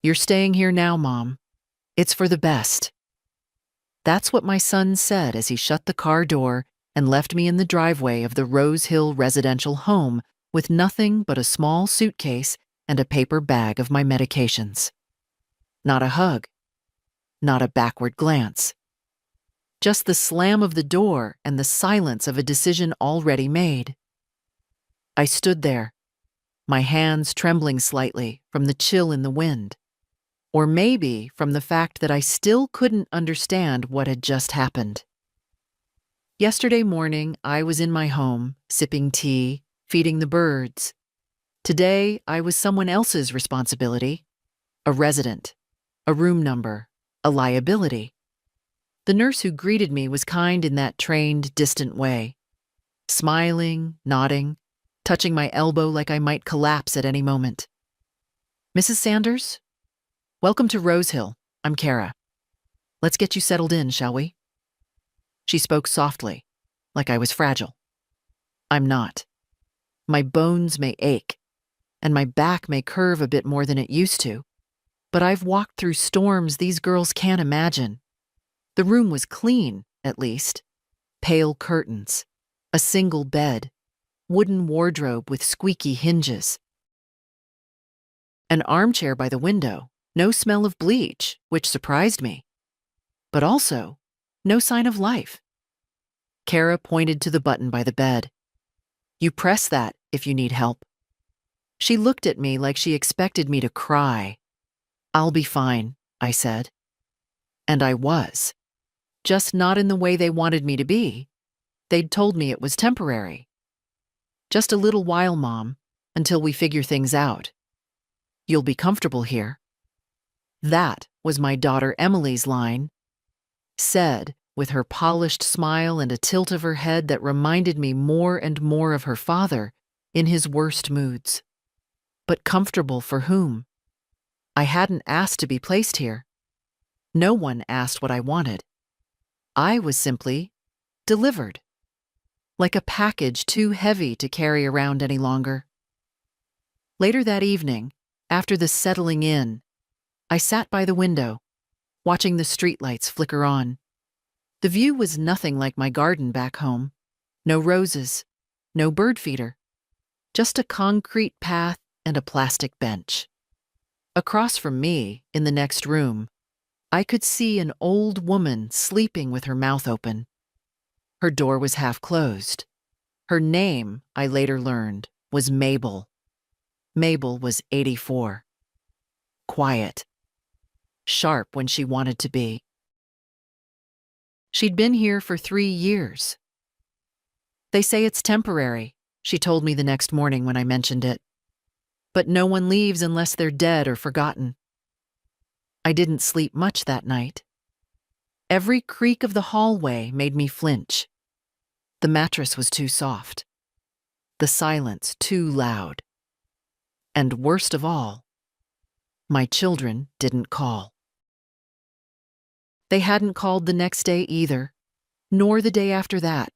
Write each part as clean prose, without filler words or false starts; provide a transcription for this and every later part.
"You're staying here now, Mom. It's for the best." That's what my son said as he shut the car door and left me in the driveway of the Rose Hill residential home with nothing but a small suitcase and a paper bag of my medications. Not a hug. Not a backward glance. Just the slam of the door and the silence of a decision already made. I stood there, my hands trembling slightly from the chill in the wind, or maybe from the fact that I still couldn't understand what had just happened. Yesterday morning, I was in my home, sipping tea, feeding the birds. Today, I was someone else's responsibility, a resident, a room number, a liability. The nurse who greeted me was kind in that trained, distant way, smiling, nodding, touching my elbow like I might collapse at any moment. "Mrs. Sanders? Welcome to Rose Hill. I'm Kara. Let's get you settled in, shall we?" She spoke softly, like I was fragile. I'm not. My bones may ache, and my back may curve a bit more than it used to, but I've walked through storms these girls can't imagine. The room was clean, at least. Pale curtains, a single bed, wooden wardrobe with squeaky hinges. An armchair by the window, no smell of bleach, which surprised me. But also, no sign of life. Kara pointed to the button by the bed. "You press that if you need help." She looked at me like she expected me to cry. "I'll be fine," I said. And I was. Just not in the way they wanted me to be. They'd told me it was temporary. "Just a little while, Mom, until we figure things out. You'll be comfortable here." That was my daughter Emily's line, said with her polished smile and a tilt of her head that reminded me more and more of her father in his worst moods. But comfortable for whom? I hadn't asked to be placed here. No one asked what I wanted. I was simply delivered, like a package too heavy to carry around any longer. Later that evening, after the settling in, I sat by the window, watching the streetlights flicker on. The view was nothing like my garden back home. No roses, no bird feeder, just a concrete path and a plastic bench. Across from me, in the next room, I could see an old woman sleeping with her mouth open. Her door was half closed. Her name, I later learned, was Mabel. Mabel was 84. Quiet. Sharp when she wanted to be. She'd been here for 3 years. "They say it's temporary," she told me the next morning when I mentioned it. "But no one leaves unless they're dead or forgotten." I didn't sleep much that night. Every creak of the hallway made me flinch. The mattress was too soft. The silence too loud. And worst of all, my children didn't call. They hadn't called the next day either, nor the day after that.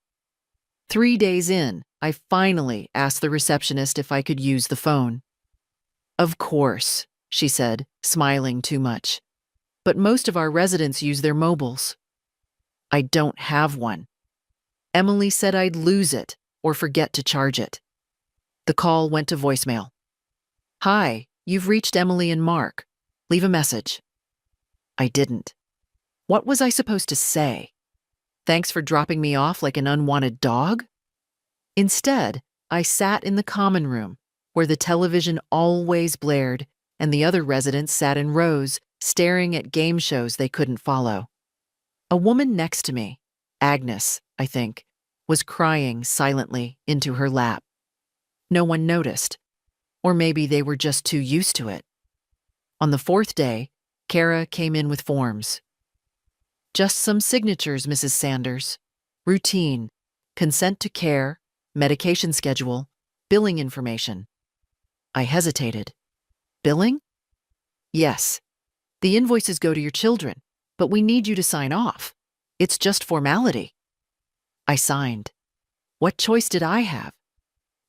3 days in, I finally asked the receptionist if I could use the phone. "Of course," she said, smiling too much. "But most of our residents use their mobiles." "I don't have one. Emily said I'd lose it or forget to charge it." The call went to voicemail. "Hi, you've reached Emily and Mark. Leave a message." I didn't. What was I supposed to say? Thanks for dropping me off like an unwanted dog? Instead, I sat in the common room, where the television always blared, and the other residents sat in rows, staring at game shows they couldn't follow. A woman next to me, Agnes, I think, was crying silently into her lap. No one noticed, or maybe they were just too used to it. On the 4th day, Kara came in with forms. "Just some signatures, Mrs. Sanders. Routine, consent to care, medication schedule, billing information." I hesitated. "Billing?" "Yes. The invoices go to your children, but we need you to sign off. It's just formality." I signed. What choice did I have?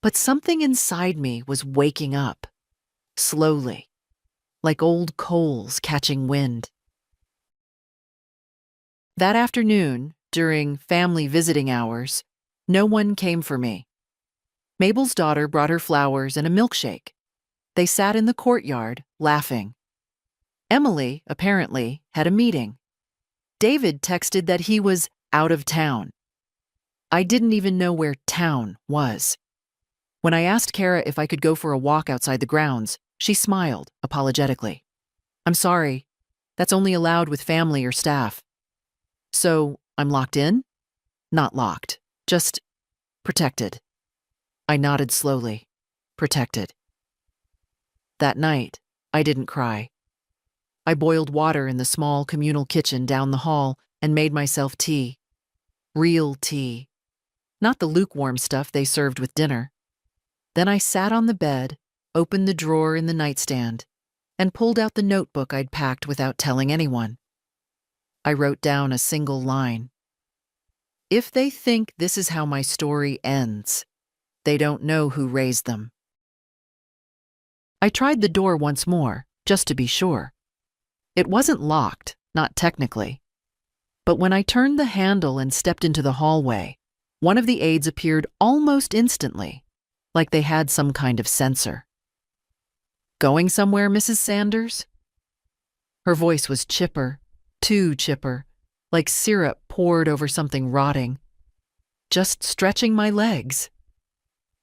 But something inside me was waking up. Slowly. like old coals catching wind. That afternoon, during family visiting hours, no one came for me. Mabel's daughter brought her flowers and a milkshake. They sat in the courtyard, laughing. Emily, apparently, had a meeting. David texted that he was out of town. I didn't even know where town was. When I asked Kara if I could go for a walk outside the grounds, she smiled, apologetically. I'm sorry, that's only allowed with family or staff. So, I'm locked in? Not locked, just protected. I nodded slowly. Protected. That night, I didn't cry. I boiled water in the small communal kitchen down the hall and made myself tea. Real tea. Not the lukewarm stuff they served with dinner. Then I sat on the bed, opened the drawer in the nightstand, and pulled out the notebook I'd packed without telling anyone. I wrote down a single line. If they think this is how my story ends, they don't know who raised them. I tried the door once more, just to be sure. It wasn't locked, not technically. But when I turned the handle and stepped into the hallway, one of the aides appeared almost instantly, like they had some kind of sensor. Going somewhere, Mrs. Sanders? Her voice was chipper, too chipper, like syrup poured over something rotting. Just stretching my legs.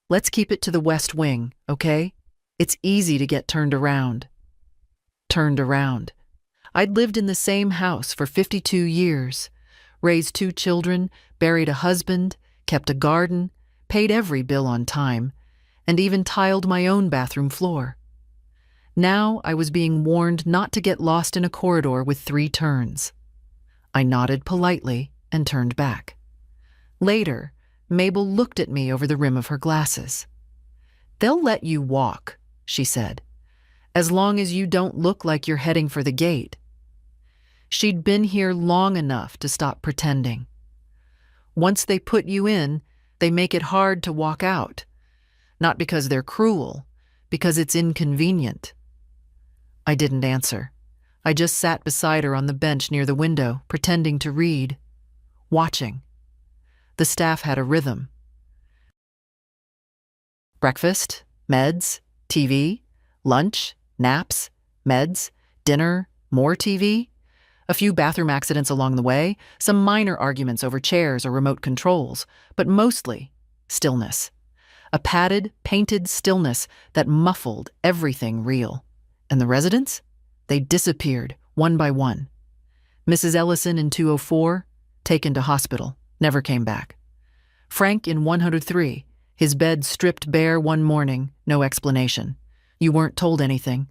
Let's keep it to the West Wing, okay? It's easy to get turned around. Turned around. I'd lived in the same house for 52 years, raised 2 children, buried a husband, kept a garden, paid every bill on time, and even tiled my own bathroom floor. Now I was being warned not to get lost in a corridor with 3 turns. I nodded politely and turned back. Later, Mabel looked at me over the rim of her glasses. They'll let you walk, she said, as long as you don't look like you're heading for the gate. She'd been here long enough to stop pretending. Once they put you in, they make it hard to walk out. Not because they're cruel, because it's inconvenient. I didn't answer. I just sat beside her on the bench near the window, pretending to read, watching. The staff had a rhythm. Breakfast, meds, TV, lunch, naps, meds, dinner, more TV, a few bathroom accidents along the way, some minor arguments over chairs or remote controls, but mostly stillness. A padded, painted stillness that muffled everything real. And the residents? They disappeared, one by one. Mrs. Ellison in 204, taken to hospital, never came back. Frank in 103, his bed stripped bare one morning, no explanation. You weren't told anything.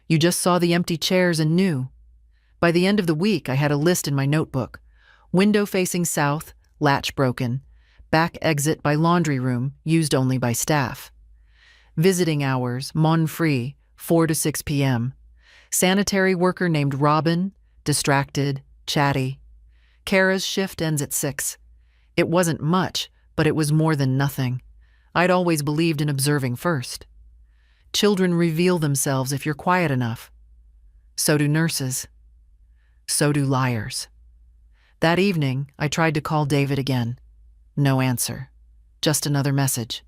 You just saw the empty chairs and knew. By the end of the week, I had a list in my notebook. Window facing south, latch broken. Back exit by laundry room, used only by staff. Visiting hours, mon free, 4 to 6 p.m. Sanitary worker named Robin, distracted, chatty. Kara's shift ends at 6. It wasn't much, but it was more than nothing. I'd always believed in observing first. Children reveal themselves if you're quiet enough. So do nurses. So do liars. That evening, I tried to call David again. No answer. Just another message.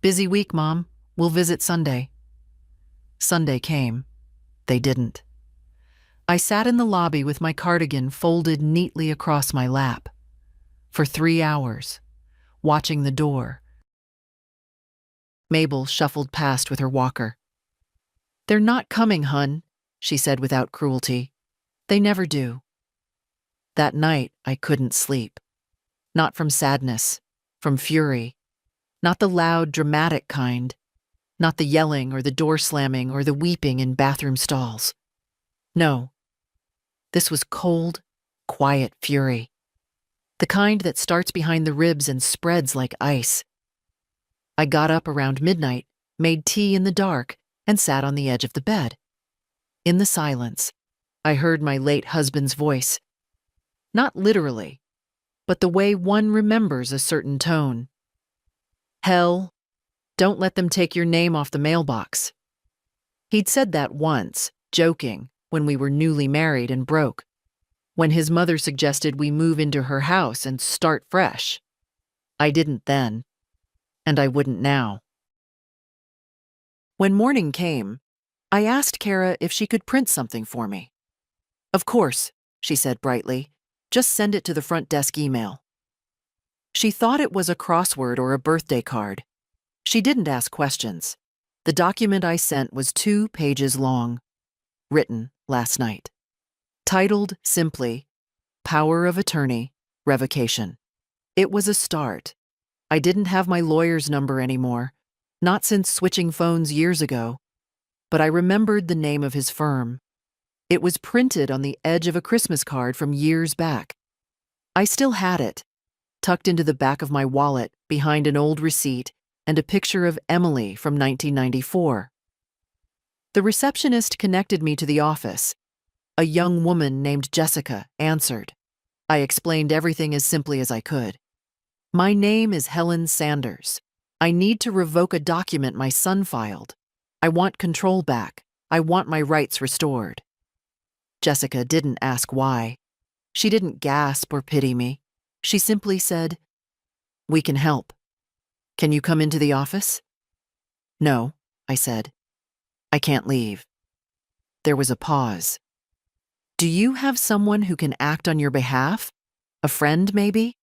Busy week, Mom. We'll visit Sunday. Sunday came. They didn't. I sat in the lobby with my cardigan folded neatly across my lap. For 3 hours, watching the door. Mabel shuffled past with her walker. They're not coming, hun, she said without cruelty. They never do. That night, I couldn't sleep. Not from sadness, from fury. Not the loud, dramatic kind. Not the yelling or the door slamming or the weeping in bathroom stalls. No. This was cold, quiet fury. The kind that starts behind the ribs and spreads like ice. I got up around midnight, made tea in the dark, and sat on the edge of the bed. In the silence, I heard my late husband's voice. Not literally, but the way one remembers a certain tone. Hell, don't let them take your name off the mailbox. He'd said that once, joking, when we were newly married and broke, when his mother suggested we move into her house and start fresh. I didn't then, and I wouldn't now. When morning came, I asked Kara if she could print something for me. Of course, she said brightly. Just send it to the front desk email. She thought it was a crossword or a birthday card. She didn't ask questions. The document I sent was 2 pages long, written last night. Titled simply, Power of Attorney, Revocation. It was a start. I didn't have my lawyer's number anymore, not since switching phones years ago, but I remembered the name of his firm. It was printed on the edge of a Christmas card from years back. I still had it, tucked into the back of my wallet behind an old receipt and a picture of Emily from 1994. The receptionist connected me to the office. A young woman named Jessica answered. I explained everything as simply as I could. My name is Helen Sanders. I need to revoke a document my son filed. I want control back. I want my rights restored. Jessica didn't ask why. She didn't gasp or pity me. She simply said, "We can help. Can you come into the office?" "No," I said. "I can't leave." There was a pause. "Do you have someone who can act on your behalf? A friend, maybe?"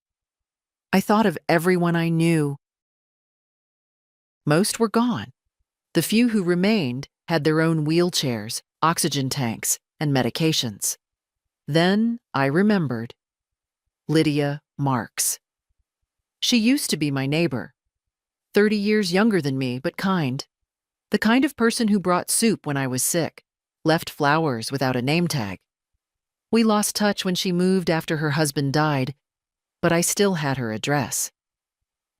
I thought of everyone I knew. Most were gone. The few who remained had their own wheelchairs, oxygen tanks, and medications. Then I remembered. Lydia Marks. She used to be my neighbor. 30 years younger than me, but kind. The kind of person who brought soup when I was sick, left flowers without a name tag. We lost touch when she moved after her husband died, but I still had her address.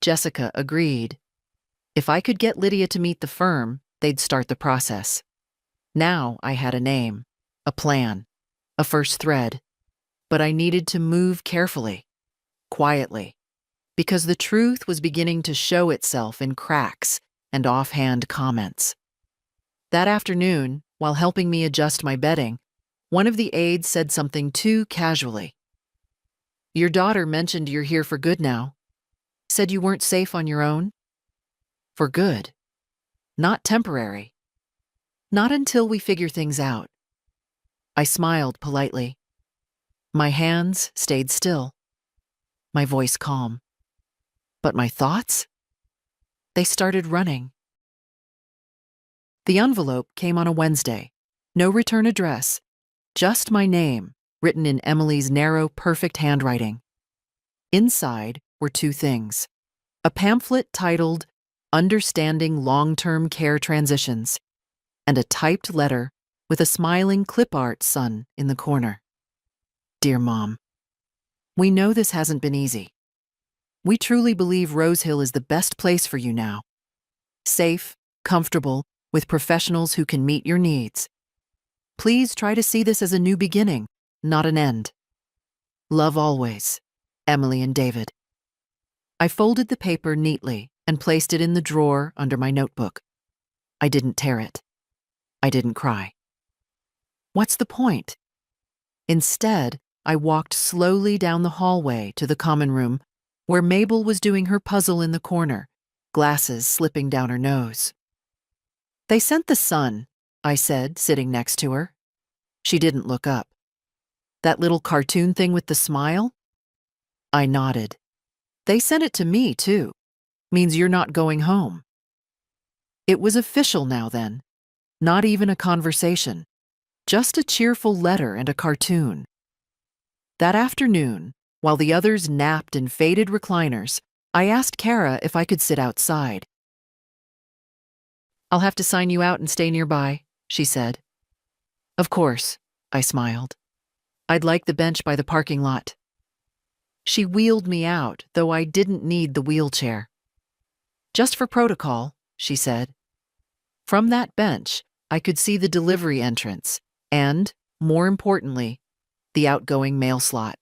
Jessica agreed. If I could get Lydia to meet the firm, they'd start the process. Now I had a name, a plan, a first thread, but I needed to move carefully, quietly, because the truth was beginning to show itself in cracks and offhand comments. That afternoon, while helping me adjust my bedding, one of the aides said something too casually. "Your daughter mentioned you're here for good now. Said you weren't safe on your own?" For good. Not temporary. Not until we figure things out. I smiled politely. My hands stayed still. My voice calm. But my thoughts? They started running. The envelope came on a Wednesday. No return address. Just my name, written in Emily's narrow, perfect handwriting. Inside were 2 things. A pamphlet titled Understanding Long-Term Care Transitions, and a typed letter with a smiling clip art son in the corner. Dear Mom, we know this hasn't been easy. We truly believe Rose Hill is the best place for you now. Safe, comfortable, with professionals who can meet your needs. Please try to see this as a new beginning, not an end. Love always, Emily and David. I folded the paper neatly and placed it in the drawer under my notebook. I didn't tear it. I didn't cry. What's the point? Instead, I walked slowly down the hallway to the common room, where Mabel was doing her puzzle in the corner, glasses slipping down her nose. "They sent the sun," I said, sitting next to her. She didn't look up. "That little cartoon thing with the smile?" I nodded. "They sent it to me, too. Means you're not going home." It was official now then. Not even a conversation. Just a cheerful letter and a cartoon. That afternoon, while the others napped in faded recliners, I asked Kara if I could sit outside. "I'll have to sign you out and stay nearby," she said. "Of course," I smiled. "I'd like the bench by the parking lot." She wheeled me out, though I didn't need the wheelchair. "Just for protocol," she said. From that bench, I could see the delivery entrance and, more importantly, the outgoing mail slot.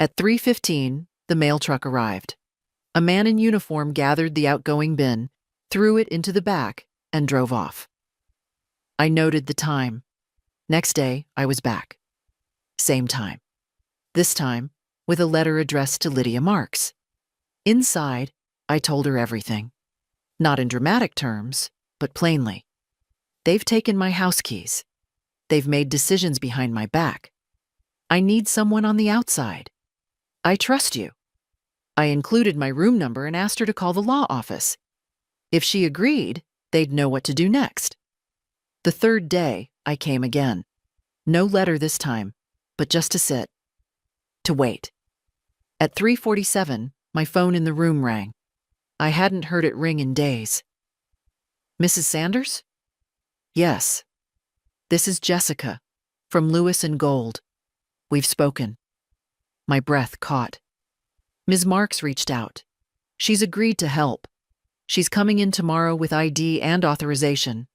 At 3:15, the mail truck arrived. A man in uniform gathered the outgoing bin, threw it into the back, and drove off. I noted the time. Next day, I was back. Same time. This time, with a letter addressed to Lydia Marks. Inside, I told her everything. Not in dramatic terms, but plainly. They've taken my house keys. They've made decisions behind my back. I need someone on the outside. I trust you. I included my room number and asked her to call the law office. If she agreed, they'd know what to do next. The third day, I came again. No letter this time, but just to sit. To wait. At 3:47, my phone in the room rang. I hadn't heard it ring in days. Mrs. Sanders? Yes. This is Jessica, from Lewis and Gold. We've spoken. My breath caught. Ms. Marks reached out. She's agreed to help. She's coming in tomorrow with ID and authorization.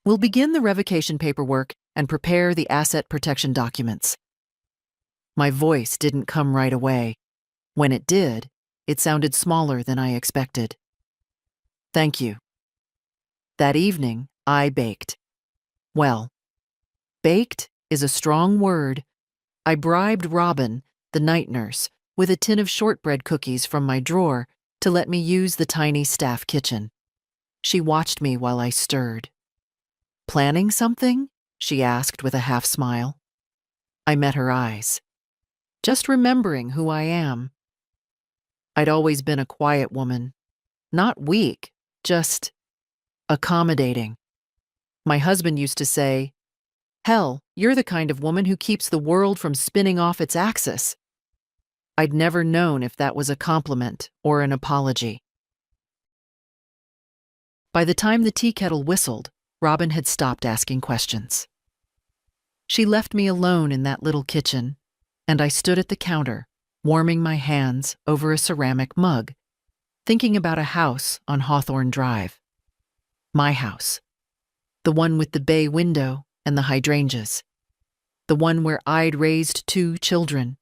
We'll begin the revocation paperwork and prepare the asset protection documents. My voice didn't come right away. When it did, it sounded smaller than I expected. Thank you. That evening, I baked. Well, baked is a strong word. I bribed Robin, the night nurse, with a tin of shortbread cookies from my drawer to let me use the tiny staff kitchen. She watched me while I stirred. Planning something? She asked with a half smile. I met her eyes. Just remembering who I am. I'd always been a quiet woman. Not weak, just accommodating. My husband used to say, "Hell, you're the kind of woman who keeps the world from spinning off its axis." I'd never known if that was a compliment or an apology. By the time the tea kettle whistled, Robin had stopped asking questions. She left me alone in that little kitchen, and I stood at the counter, warming my hands over a ceramic mug, thinking about a house on Hawthorne Drive. My house. The one with the bay window and the hydrangeas. The one where I'd raised 2 children.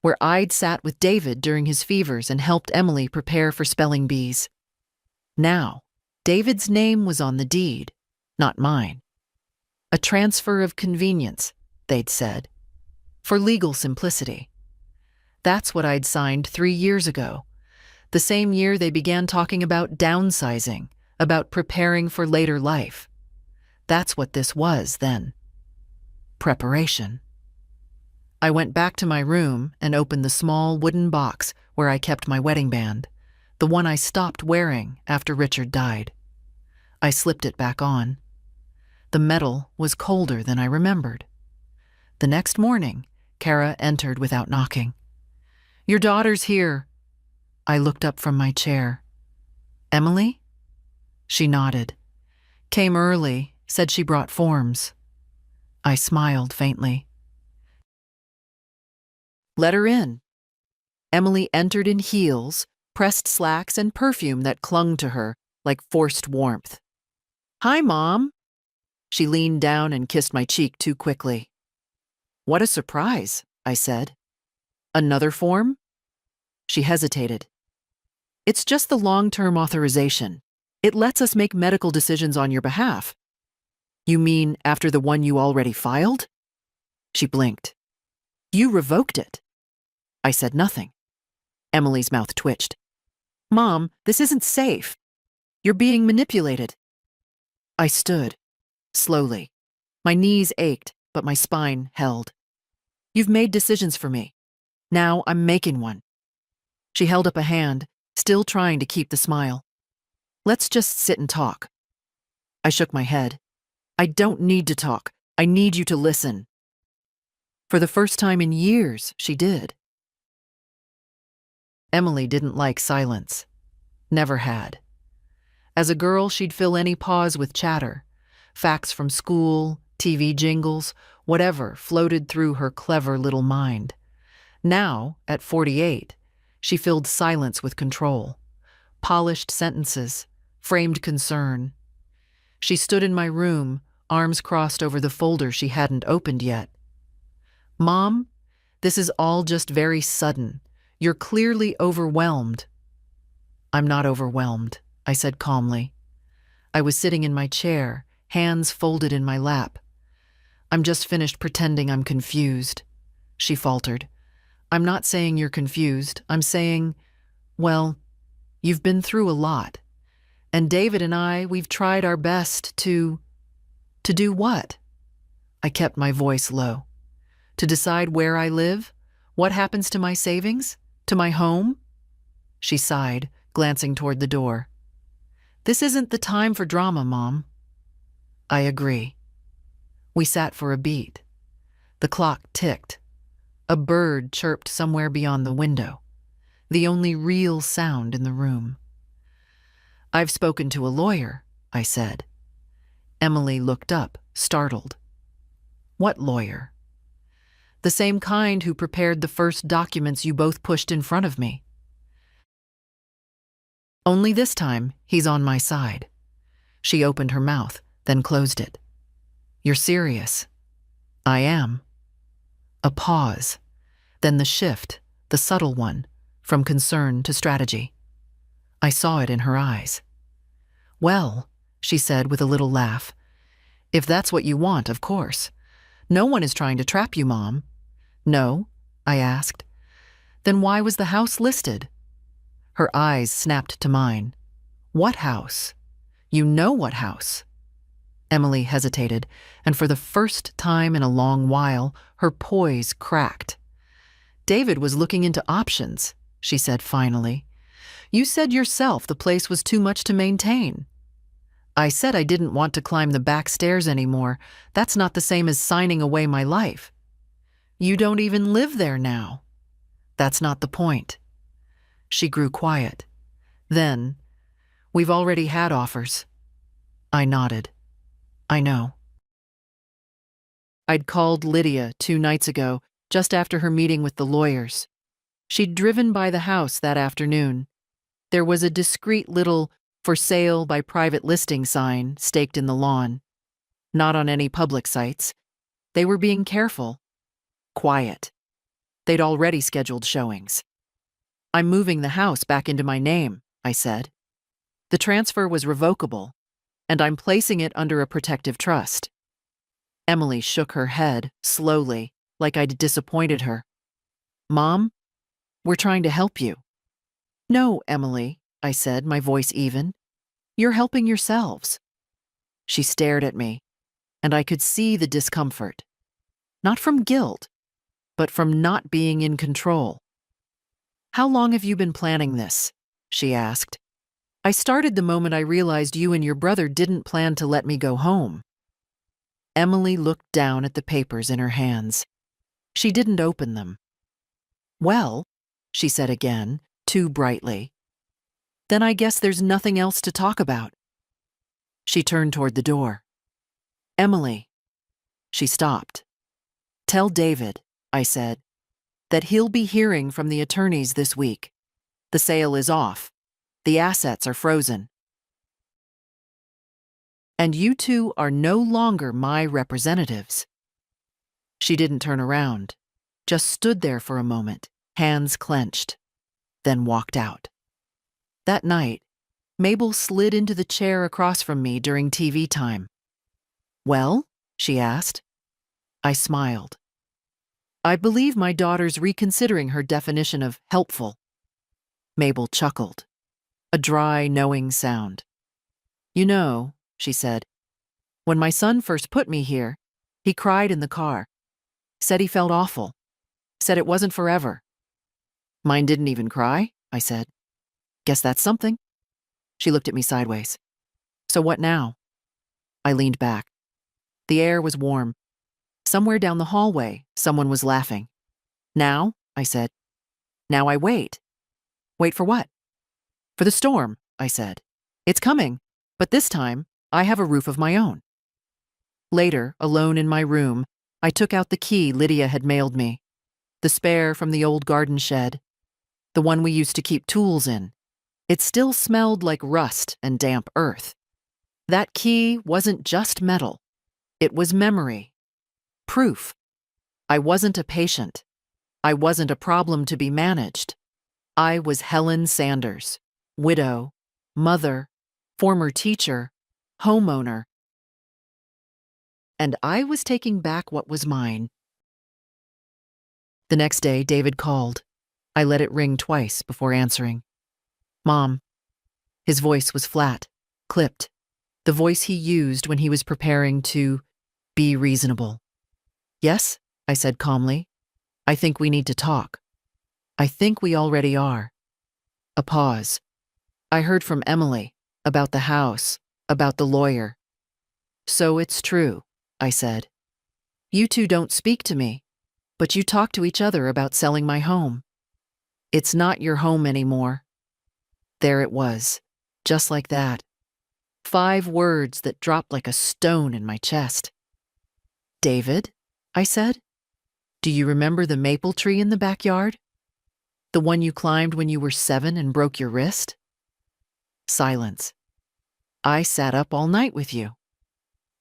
Where I'd sat with David during his fevers and helped Emily prepare for spelling bees. Now, David's name was on the deed, not mine. A transfer of convenience, they'd said, for legal simplicity. That's what I'd signed 3 years ago, the same year they began talking about downsizing, about preparing for later life. That's what this was then. Preparation. I went back to my room and opened the small wooden box where I kept my wedding band, the one I stopped wearing after Richard died. I slipped it back on. The metal was colder than I remembered. The next morning, Kara entered without knocking. "Your daughter's here." I looked up from my chair. "Emily?" She nodded. "Came early, said she brought forms." I smiled faintly. "Let her in." Emily entered in heels, pressed slacks, and perfume that clung to her like forced warmth. "Hi, Mom." She leaned down and kissed my cheek too quickly. "What a surprise," I said. "Another form?" She hesitated. "It's just the long-term authorization. It lets us make medical decisions on your behalf." "You mean after the one you already filed?" She blinked. "You revoked it." I said nothing. Emily's mouth twitched. "Mom, this isn't safe. You're being manipulated." I stood, slowly. My knees ached, but my spine held. "You've made decisions for me. Now I'm making one." She held up a hand, still trying to keep the smile. "Let's just sit and talk." I shook my head. "I don't need to talk. I need you to listen." For the first time in years, she did. Emily didn't like silence. Never had. As a girl, she'd fill any pause with chatter. Facts from school, TV jingles, whatever floated through her clever little mind. Now, at 48, she filled silence with control. Polished sentences, framed concern. She stood in my room, arms crossed over the folder she hadn't opened yet. "Mom, this is all just very sudden. You're clearly overwhelmed." "I'm not overwhelmed," I said calmly. I was sitting in my chair, hands folded in my lap. "I'm just finished pretending I'm confused," she faltered. "I'm not saying you're confused. I'm saying, well, you've been through a lot. And David and I, we've tried our best to do what?" I kept my voice low. "To decide where I live? What happens to my savings? To my home?" She sighed, glancing toward the door. "This isn't the time for drama, Mom." I agree. We sat for a beat. The clock ticked. A bird chirped somewhere beyond the window, the only real sound in the room. "I've spoken to a lawyer," I said. Emily looked up, startled. "What lawyer?" "The same kind who prepared the first documents you both pushed in front of me. Only this time, he's on my side." She opened her mouth, then closed it. "You're serious?" "I am." A pause, then the shift, the subtle one, from concern to strategy. I saw it in her eyes. "Well," she said with a little laugh, "if that's what you want, of course. No one is trying to trap you, Mom." "No?" I asked. "Then why was the house listed?" Her eyes snapped to mine. "What house? You know what house?" Emily hesitated, and for the first time in a long while, her poise cracked. "David was looking into options," she said finally. "You said yourself the place was too much to maintain." "I said I didn't want to climb the back stairs anymore. That's not the same as signing away my life." "You don't even live there now." "That's not the point." She grew quiet. Then, "We've already had offers." I nodded. "I know." I'd called Lydia 2 nights ago, just after her meeting with the lawyers. She'd driven by the house that afternoon. There was a discreet little "for sale by private listing" sign staked in the lawn. Not on any public sites. They were being careful. Quiet. They'd already scheduled showings. "I'm moving the house back into my name," I said. "The transfer was revocable, and I'm placing it under a protective trust." Emily shook her head, slowly, like I'd disappointed her. "Mom, we're trying to help you." "No, Emily," I said, my voice even. "You're helping yourselves." She stared at me, and I could see the discomfort. Not from guilt, but from not being in control. "How long have you been planning this?" she asked. "I started the moment I realized you and your brother didn't plan to let me go home." Emily looked down at the papers in her hands. She didn't open them. "Well," she said again, too brightly, "then I guess there's nothing else to talk about." She turned toward the door. "Emily." She stopped. "Tell David," I said, "that he'll be hearing from the attorneys this week. The sale is off. The assets are frozen. And you two are no longer my representatives." She didn't turn around, just stood there for a moment, hands clenched, then walked out. That night, Mabel slid into the chair across from me during TV time. "Well?" she asked. I smiled. "I believe my daughter's reconsidering her definition of helpful." Mabel chuckled, a dry, knowing sound. "You know," she said, "when my son first put me here, he cried in the car. Said he felt awful. Said it wasn't forever." "Mine didn't even cry," I said. "Guess that's something." She looked at me sideways. "So what now?" I leaned back. The air was warm. Somewhere down the hallway, someone was laughing. "Now?" I said. "Now I wait." "Wait for what?" "For the storm," I said. "It's coming, but this time, I have a roof of my own." Later, alone in my room, I took out the key Lydia had mailed me. The spare from the old garden shed. The one we used to keep tools in. It still smelled like rust and damp earth. That key wasn't just metal. It was memory. Proof. I wasn't a patient. I wasn't a problem to be managed. I was Helen Sanders, widow, mother, former teacher, homeowner. And I was taking back what was mine. The next day, David called. I let it ring twice before answering. Mom. His voice was flat, clipped, the voice he used when he was preparing to be reasonable. Yes, I said calmly. I think we need to talk. I think we already are. A pause. I heard from Emily about the house, about the lawyer. So it's true, I said. You two don't speak to me, but you talk to each other about selling my home. It's not your home anymore. There it was, just like that. 5 words that dropped like a stone in my chest. David, I said, do you remember the maple tree in the backyard? The one you climbed when you were 7 and broke your wrist? Silence. I sat up all night with you.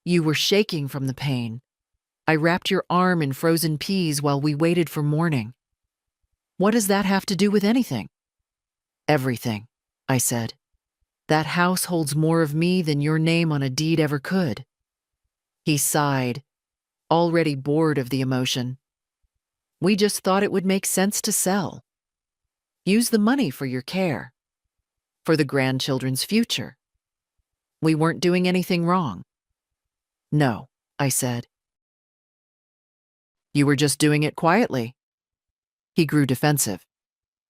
You were shaking from the pain. I wrapped your arm in frozen peas while we waited for morning. What does that have to do with anything? Everything, I said. That house holds more of me than your name on a deed ever could. He sighed, already bored of the emotion. We just thought it would make sense to sell. Use the money for your care, for the grandchildren's future. We weren't doing anything wrong. No, I said. You were just doing it quietly. He grew defensive.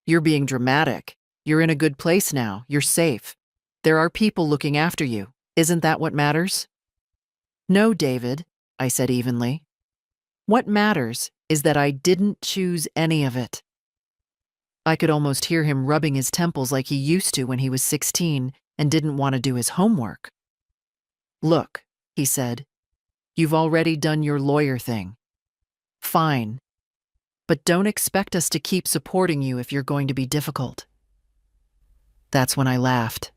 You're being dramatic. You're in a good place now. You're safe. There are people looking after you. Isn't that what matters? No, David, I said evenly. What matters is that I didn't choose any of it. I could almost hear him rubbing his temples like he used to when he was 16 and didn't want to do his homework. Look, he said, you've already done your lawyer thing. Fine. But don't expect us to keep supporting you if you're going to be difficult. That's when I laughed.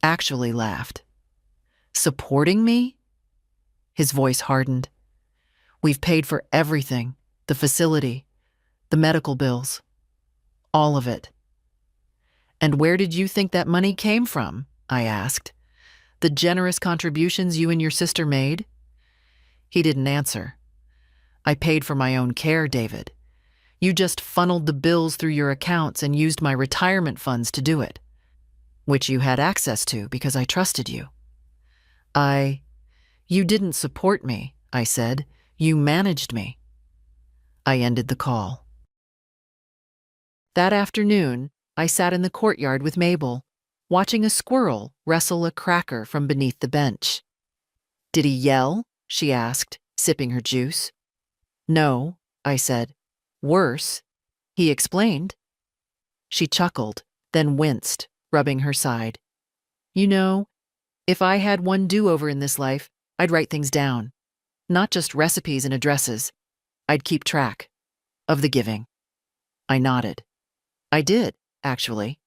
Actually laughed. Supporting me? His voice hardened. We've paid for everything, the facility, the medical bills, all of it. And where did you think that money came from? I asked. The generous contributions you and your sister made? He didn't answer. I paid for my own care, David. You just funneled the bills through your accounts and used my retirement funds to do it, which you had access to because I trusted you. You didn't support me, I said. You managed me. I ended the call. That afternoon, I sat in the courtyard with Mabel, watching a squirrel wrestle a cracker from beneath the bench. Did he yell? She asked, sipping her juice. No, I said. Worse. He explained. She chuckled, then winced, rubbing her side. You know, if I had one do-over in this life, I'd write things down. Not just recipes and addresses. I'd keep track of the giving. I nodded. I did, actually.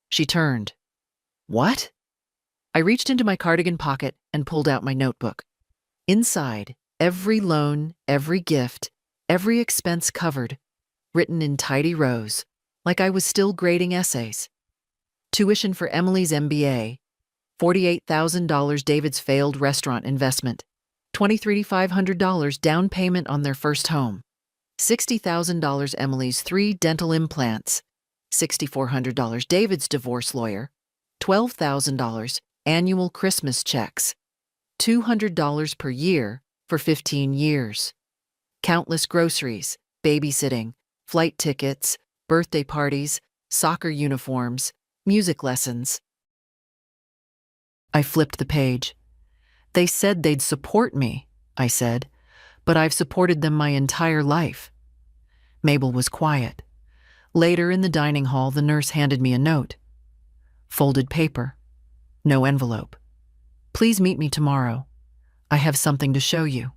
She turned. What? I reached into my cardigan pocket and pulled out my notebook. Inside, every loan, every gift, every expense covered, written in tidy rows, like I was still grading essays. Tuition for Emily's MBA, $48,000 David's failed restaurant investment, $2,500 down payment on their first home, $60,000 Emily's 3 dental implants, $6,400 David's divorce lawyer, $12,000 annual Christmas checks, $200 per year for 15 years, countless groceries, babysitting, flight tickets, birthday parties, soccer uniforms, music lessons. I flipped the page. They said they'd support me, I said, but I've supported them my entire life. Mabel was quiet. Later in the dining hall, the nurse handed me a note. Folded paper. No envelope. Please meet me tomorrow. I have something to show you.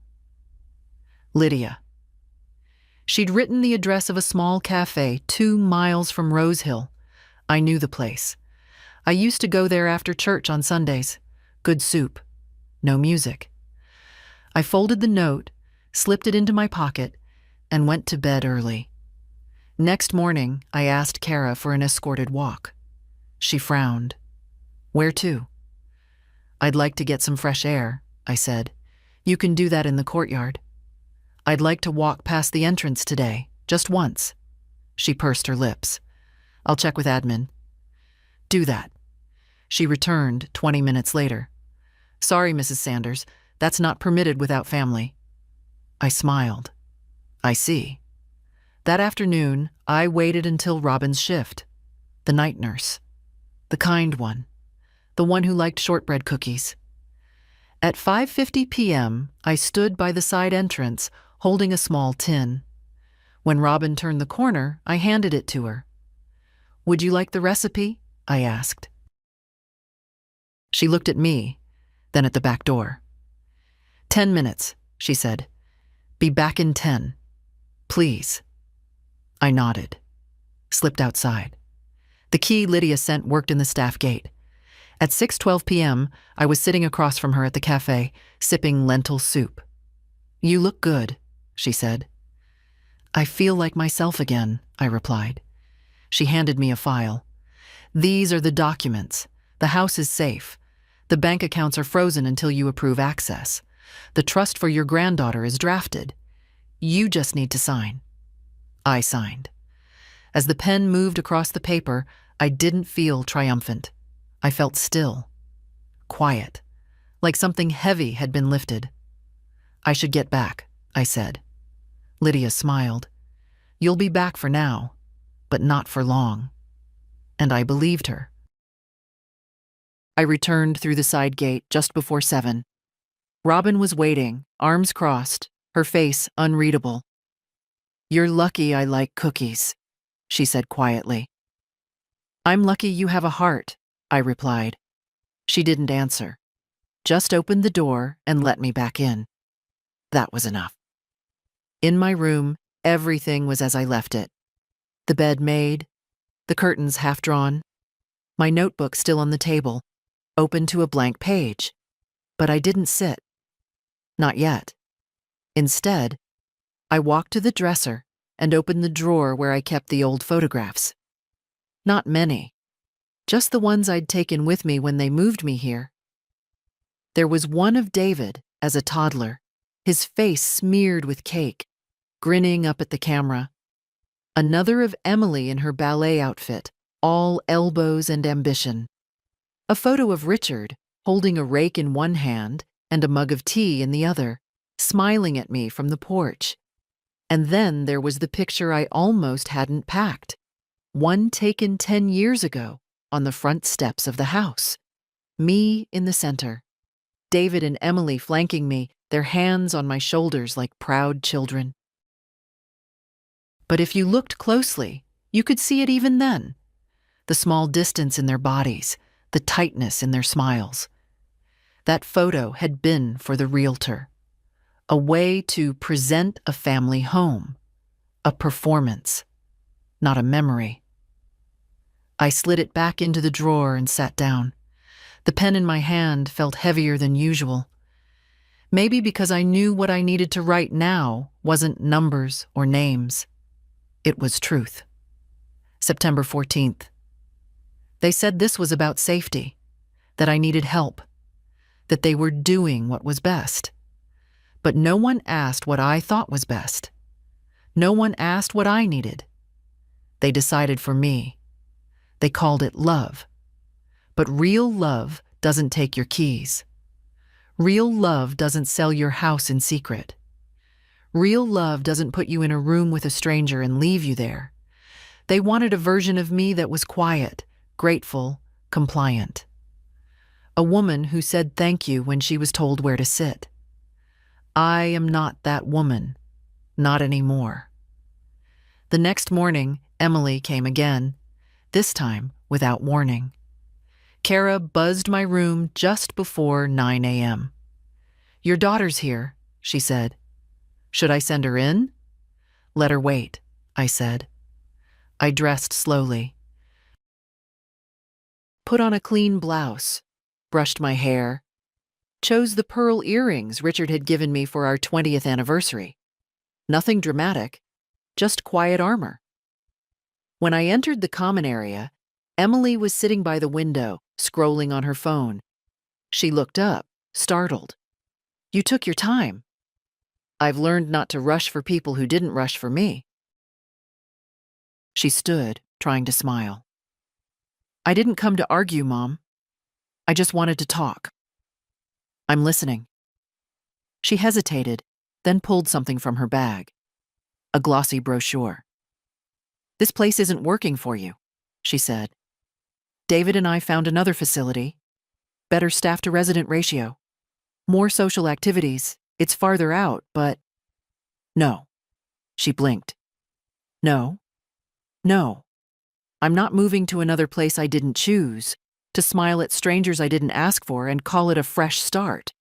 Lydia. She'd written the address of a small cafe 2 miles from Rose Hill. I knew the place. I used to go there after church on Sundays. Good soup. No music. I folded the note, slipped it into my pocket, and went to bed early. Next morning, I asked Kara for an escorted walk. She frowned. Where to? "I'd like to get some fresh air," I said. "You can do that in the courtyard." "I'd like to walk past the entrance today, just once." She pursed her lips. "I'll check with admin." "Do that." She returned 20 minutes later. "Sorry, Mrs. Sanders, that's not permitted without family." I smiled. "I see." That afternoon, I waited until Robin's shift. The night nurse. The kind one. The one who liked shortbread cookies. At 5:50 p.m., I stood by the side entrance, holding a small tin. When Robin turned the corner, I handed it to her. "Would you like the recipe?" I asked. She looked at me, then at the back door. 10 minutes, she said. "Be back in 10. Please." I nodded, slipped outside. The key Lydia sent worked in the staff gate. At 6:12 p.m., I was sitting across from her at the cafe, sipping lentil soup. "You look good," she said. "I feel like myself again," I replied. She handed me a file. "These are the documents. The house is safe. The bank accounts are frozen until you approve access. The trust for your granddaughter is drafted. You just need to sign." I signed. As the pen moved across the paper, I didn't feel triumphant. I felt still, quiet, like something heavy had been lifted. "I should get back," I said. Lydia smiled. "You'll be back for now, but not for long." And I believed her. I returned through the side gate just before 7. Robin was waiting, arms crossed, her face unreadable. "You're lucky I like cookies," she said quietly. "I'm lucky you have a heart," I replied. She didn't answer, just opened the door and let me back in. That was enough. In my room, everything was as I left it. The bed made, the curtains half drawn, my notebook still on the table, open to a blank page. But I didn't sit. Not yet. Instead, I walked to the dresser and opened the drawer where I kept the old photographs. Not many, just the ones I'd taken with me when they moved me here. There was one of David as a toddler, his face smeared with cake, grinning up at the camera. Another of Emily in her ballet outfit, all elbows and ambition. A photo of Richard, holding a rake in one hand and a mug of tea in the other, smiling at me from the porch. And then there was the picture I almost hadn't packed, one taken 10 years ago on the front steps of the house. Me in the center, David and Emily flanking me, their hands on my shoulders like proud children. But if you looked closely, you could see it even then. The small distance in their bodies, the tightness in their smiles. That photo had been for the realtor. A way to present a family home. A performance, not a memory. I slid it back into the drawer and sat down. The pen in my hand felt heavier than usual. Maybe because I knew what I needed to write now wasn't numbers or names. It was truth. September 14th. They said this was about safety, that I needed help, that they were doing what was best. But no one asked what I thought was best. No one asked what I needed. They decided for me. They called it love. But real love doesn't take your keys. Real love doesn't sell your house in secret. Real love doesn't put you in a room with a stranger and leave you there. They wanted a version of me that was quiet, grateful, compliant. A woman who said thank you when she was told where to sit. I am not that woman, not anymore. The next morning, Emily came again, this time without warning. Kara buzzed my room just before 9 a.m. "Your daughter's here," she said. "Should I send her in?" "Let her wait," I said. I dressed slowly. Put on a clean blouse, brushed my hair, chose the pearl earrings Richard had given me for our 20th anniversary. Nothing dramatic, just quiet armor. When I entered the common area, Emily was sitting by the window, scrolling on her phone. She looked up, startled. You took your time. I've learned not to rush for people who didn't rush for me. She stood, trying to smile. I didn't come to argue, Mom. I just wanted to talk. I'm listening. She hesitated, then pulled something from her bag. A glossy brochure. This place isn't working for you, she said. David and I found another facility. Better staff-to-resident ratio. More social activities. It's farther out, but... No. She blinked. No. No. I'm not moving to another place I didn't choose, to smile at strangers I didn't ask for and call it a fresh start.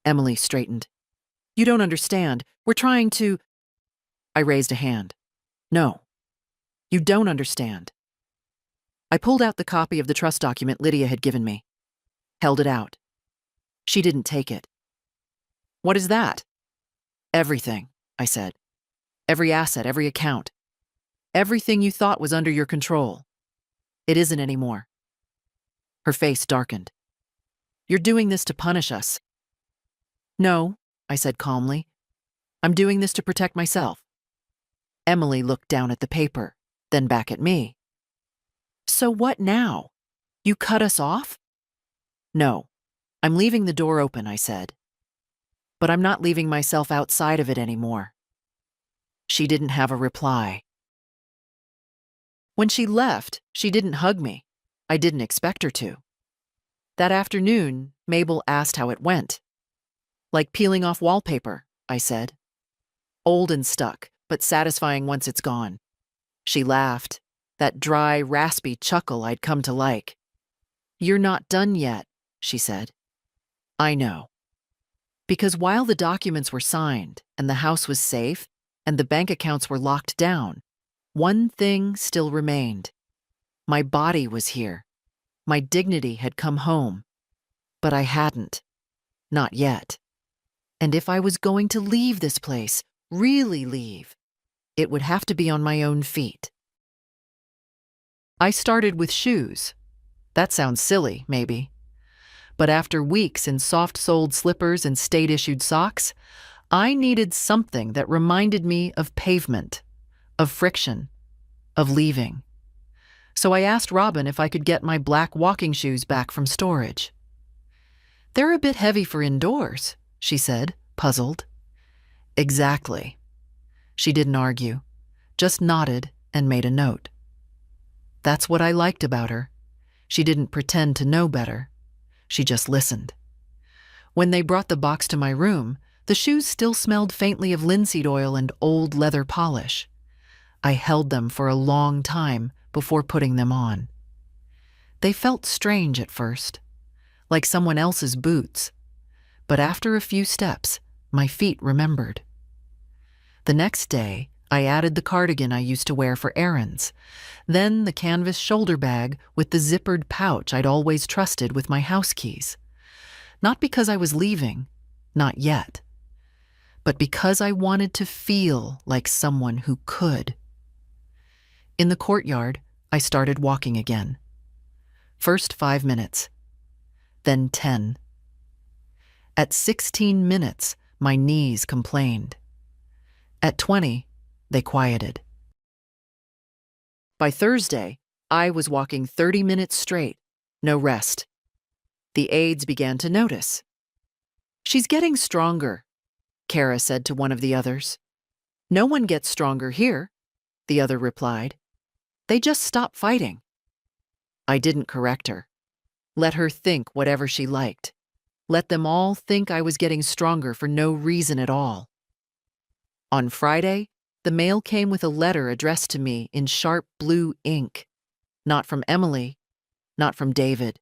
Emily straightened. You don't understand. We're trying to... I raised a hand. No. You don't understand. I pulled out the copy of the trust document Lydia had given me. Held it out. She didn't take it. What is that? Everything, I said. Every asset, every account. Everything you thought was under your control. It isn't anymore. Her face darkened. You're doing this to punish us. No, I said calmly. I'm doing this to protect myself. Emily looked down at the paper, then back at me. So what now? You cut us off? No. I'm leaving the door open, I said. But I'm not leaving myself outside of it anymore. She didn't have a reply. When she left, she didn't hug me. I didn't expect her to. That afternoon, Mabel asked how it went. Like peeling off wallpaper, I said. Old and stuck, but satisfying once it's gone. She laughed, that dry, raspy chuckle I'd come to like. You're not done yet, she said. I know. Because while the documents were signed and the house was safe and the bank accounts were locked down, one thing still remained. My body was here. My dignity had come home. But I hadn't. Not yet. And if I was going to leave this place, really leave, it would have to be on my own feet. I started with shoes. That sounds silly, maybe. But after weeks in soft-soled slippers and state-issued socks, I needed something that reminded me of pavement, of friction, of leaving. So I asked Robin if I could get my black walking shoes back from storage. They're a bit heavy for indoors, she said, puzzled. Exactly. She didn't argue, just nodded and made a note. That's what I liked about her. She didn't pretend to know better. She just listened. When they brought the box to my room, the shoes still smelled faintly of linseed oil and old leather polish. I held them for a long time before putting them on. They felt strange at first, like someone else's boots, but after a few steps, my feet remembered. The next day, I added the cardigan I used to wear for errands, then the canvas shoulder bag with the zippered pouch I'd always trusted with my house keys. Not because I was leaving, not yet, but because I wanted to feel like someone who could. In the courtyard, I started walking again. First 5 minutes, then 10. At 16 minutes, my knees complained. At 20, they quieted. By Thursday, I was walking 30 minutes straight, no rest. The aides began to notice. She's getting stronger, Kara said to one of the others. No one gets stronger here, the other replied. They just stop fighting. I didn't correct her. Let her think whatever she liked. Let them all think I was getting stronger for no reason at all. On Friday, the mail came with a letter addressed to me in sharp blue ink. Not from Emily, not from David,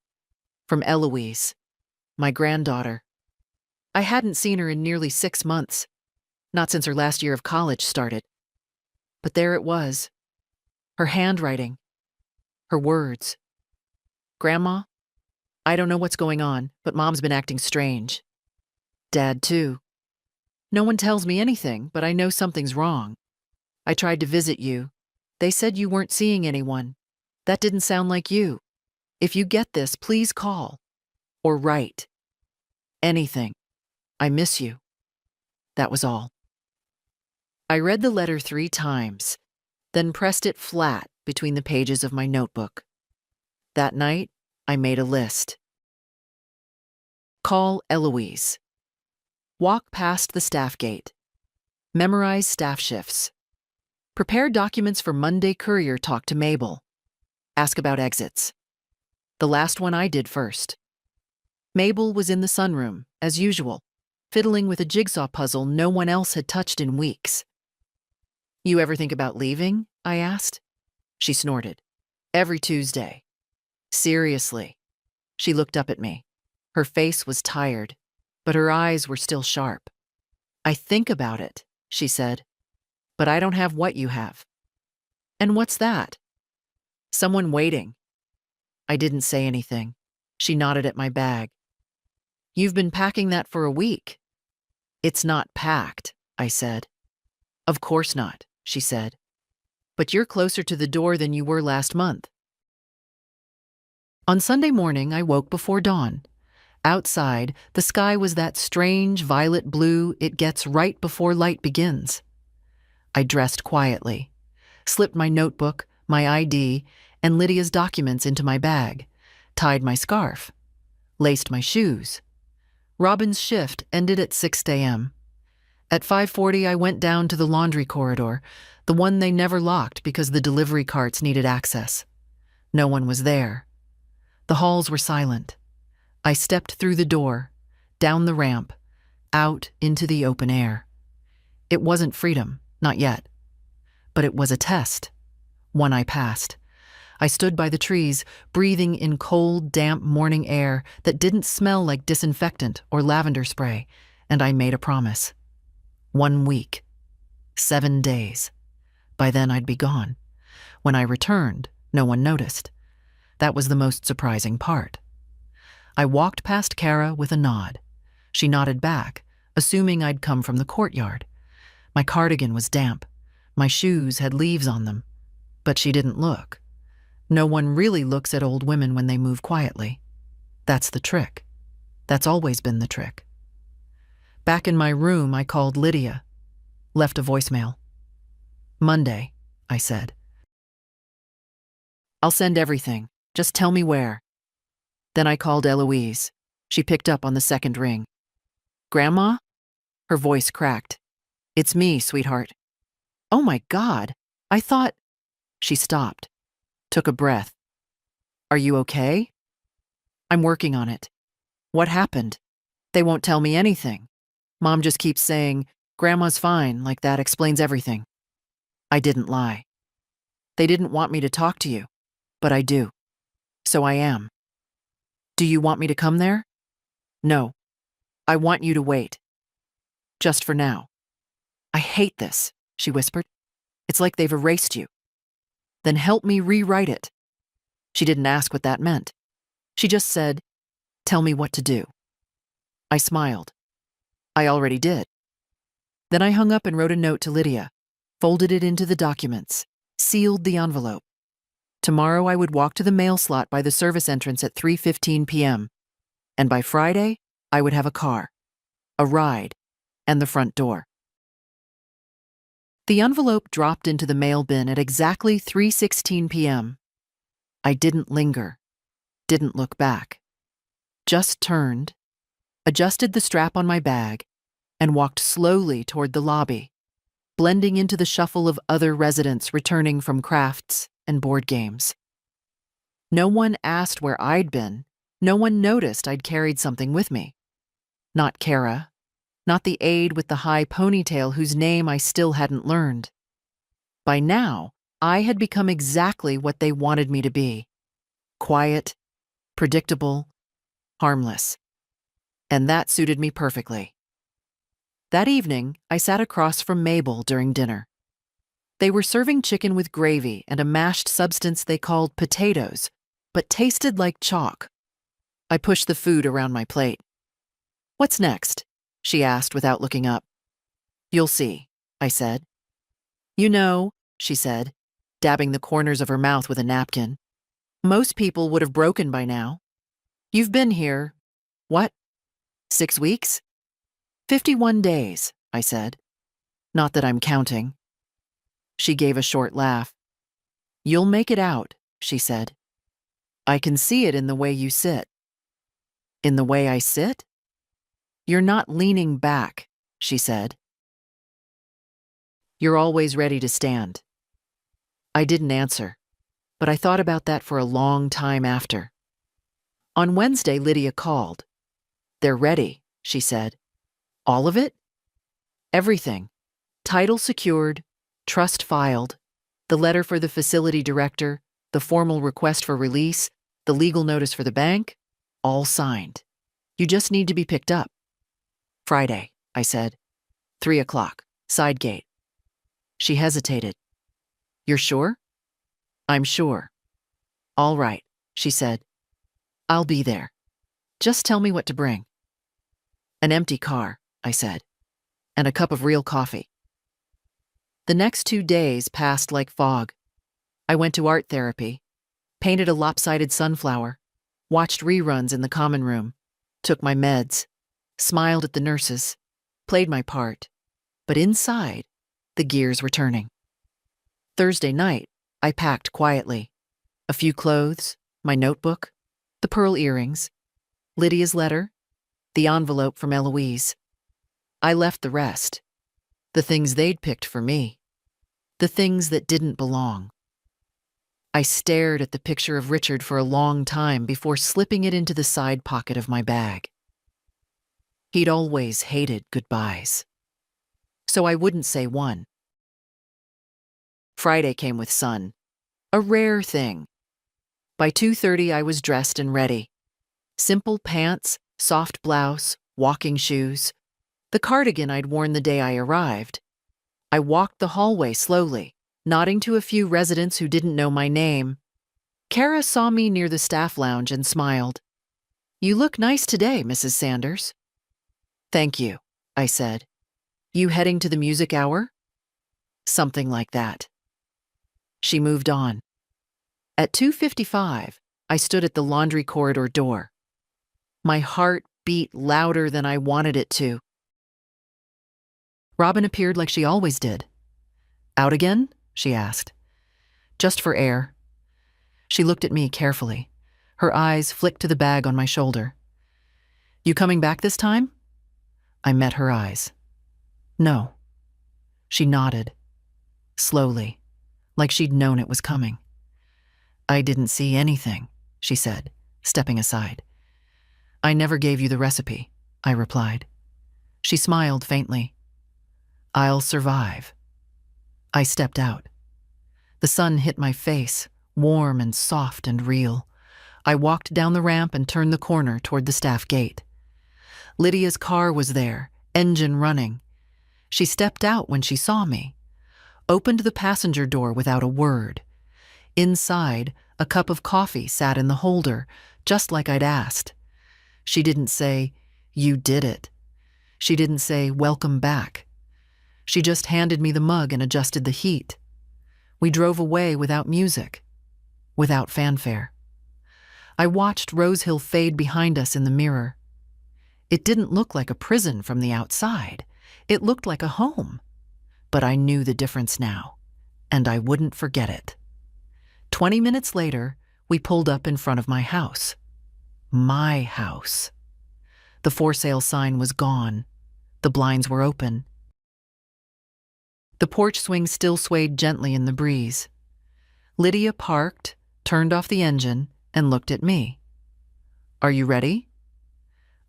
from Eloise, my granddaughter. I hadn't seen her in nearly 6 months, not since her last year of college started. But there it was, her handwriting, her words. Grandma, I don't know what's going on, but Mom's been acting strange. Dad, too. No one tells me anything, but I know something's wrong. I tried to visit you. They said you weren't seeing anyone. That didn't sound like you. If you get this, please call. or write. Anything. I miss you. That was all. I read the letter 3 times, then pressed it flat between the pages of my notebook. That night, I made a list. Call Eloise. Walk past the staff gate. Memorize staff shifts. Prepare documents for Monday courier talk to Mabel. Ask about exits. The last one I did first. Mabel was in the sunroom, as usual, fiddling with a jigsaw puzzle no one else had touched in weeks. You ever think about leaving? I asked. She snorted. Every Tuesday. Seriously. She looked up at me. Her face was tired, but her eyes were still sharp. I think about it, she said, but I don't have what you have. And what's that? Someone waiting. I didn't say anything. She nodded at my bag. You've been packing that for a week. It's not packed, I said. Of course not, she said. But you're closer to the door than you were last month. On Sunday morning, I woke before dawn. Outside, the sky was that strange violet blue it gets right before light begins. I dressed quietly, slipped my notebook, my ID, and Lydia's documents into my bag, tied my scarf, laced my shoes. Robin's shift ended at 6 a.m. At 5:40, I went down to the laundry corridor, the one they never locked because the delivery carts needed access. No one was there. The halls were silent. I stepped through the door, down the ramp, out into the open air. It wasn't freedom, not yet. But it was a test, one I passed. I stood by the trees, breathing in cold, damp morning air that didn't smell like disinfectant or lavender spray, and I made a promise. 1 week. 7 days. By then I'd be gone. When I returned, no one noticed. That was the most surprising part. I walked past Kara with a nod. She nodded back, assuming I'd come from the courtyard. My cardigan was damp. My shoes had leaves on them. But she didn't look. No one really looks at old women when they move quietly. That's the trick. That's always been the trick. Back in my room, I called Lydia. Left a voicemail. Monday, I said. I'll send everything. Just tell me where. Then I called Eloise. She picked up on the second ring. Grandma? Her voice cracked. It's me, sweetheart. Oh my God, I thought... She stopped, took a breath. Are you okay? I'm working on it. What happened? They won't tell me anything. Mom just keeps saying, Grandma's fine, like that explains everything. I didn't lie. They didn't want me to talk to you, but I do. So I am. Do you want me to come there? No. I want you to wait. Just for now. I hate this, she whispered. It's like they've erased you. Then help me rewrite it. She didn't ask what that meant. She just said, tell me what to do. I smiled. I already did. Then I hung up and wrote a note to Lydia, folded it into the documents, sealed the envelope. Tomorrow I would walk to the mail slot by the service entrance at 3:15 p.m. And by Friday, I would have a car, a ride, and the front door. The envelope dropped into the mail bin at exactly 3:16 p.m. I didn't linger, didn't look back. Just turned, adjusted the strap on my bag, and walked slowly toward the lobby, blending into the shuffle of other residents returning from crafts and board games. No one asked where I'd been. No one noticed I'd carried something with me. Not Kara, not the aide with the high ponytail whose name I still hadn't learned. By now, I had become exactly what they wanted me to be. Quiet, predictable, harmless. And that suited me perfectly. That evening, I sat across from Mabel during dinner. They were serving chicken with gravy and a mashed substance they called potatoes, but tasted like chalk. I pushed the food around my plate. What's next? She asked without looking up. You'll see, I said. You know, she said, dabbing the corners of her mouth with a napkin. Most people would have broken by now. You've been here, What? 6 weeks? 51 days, I said. Not that I'm counting. She gave a short laugh. You'll make it out, she said. I can see it in the way you sit. In the way I sit? You're not leaning back, she said. You're always ready to stand. I didn't answer, but I thought about that for a long time after. On Wednesday, Lydia called. They're ready, she said. All of it? Everything. Title secured, trust filed, the letter for the facility director, the formal request for release, the legal notice for the bank, all signed. You just need to be picked up. Friday, I said. 3 o'clock, side gate. She hesitated. You're sure? I'm sure. All right, she said. I'll be there. Just tell me what to bring. An empty car, I said, and a cup of real coffee. The next 2 days passed like fog. I went to art therapy, painted a lopsided sunflower, watched reruns in the common room, took my meds, smiled at the nurses, played my part, but inside, the gears were turning. Thursday night, I packed quietly. A few clothes, my notebook, the pearl earrings, Lydia's letter, the envelope from Eloise. I left the rest, the things they'd picked for me, the things that didn't belong. I stared at the picture of Richard for a long time before slipping it into the side pocket of my bag. He'd always hated goodbyes, so I wouldn't say one. Friday came with sun, a rare thing. By 2:30 I was dressed and ready. Simple pants, soft blouse, walking shoes, the cardigan I'd worn the day I arrived. I walked the hallway slowly, nodding to a few residents who didn't know my name. Kara saw me near the staff lounge and smiled. You look nice today, Mrs. Sanders. Thank you, I said. You heading to the music hour? Something like that. She moved on. At 2:55, I stood at the laundry corridor door. My heart beat louder than I wanted it to. Robin appeared like she always did. Out again? She asked. Just for air. She looked at me carefully. Her eyes flicked to the bag on my shoulder. You coming back this time? I met her eyes. No. She nodded. Slowly, like she'd known it was coming. I didn't see anything, she said, stepping aside. I never gave you the recipe, I replied. She smiled faintly. I'll survive. I stepped out. The sun hit my face, warm and soft and real. I walked down the ramp and turned the corner toward the staff gate. Lydia's car was there, engine running. She stepped out when she saw me, opened the passenger door without a word. Inside, a cup of coffee sat in the holder, just like I'd asked. She didn't say, "You did it." She didn't say, "Welcome back." She just handed me the mug and adjusted the heat. We drove away without music, without fanfare. I watched Rose Hill fade behind us in the mirror. It didn't look like a prison from the outside. It looked like a home. But I knew the difference now, and I wouldn't forget it. 20 minutes later, we pulled up in front of my house. My house. The for sale sign was gone. The blinds were open. The porch swing still swayed gently in the breeze. Lydia parked, turned off the engine, and looked at me. Are you ready?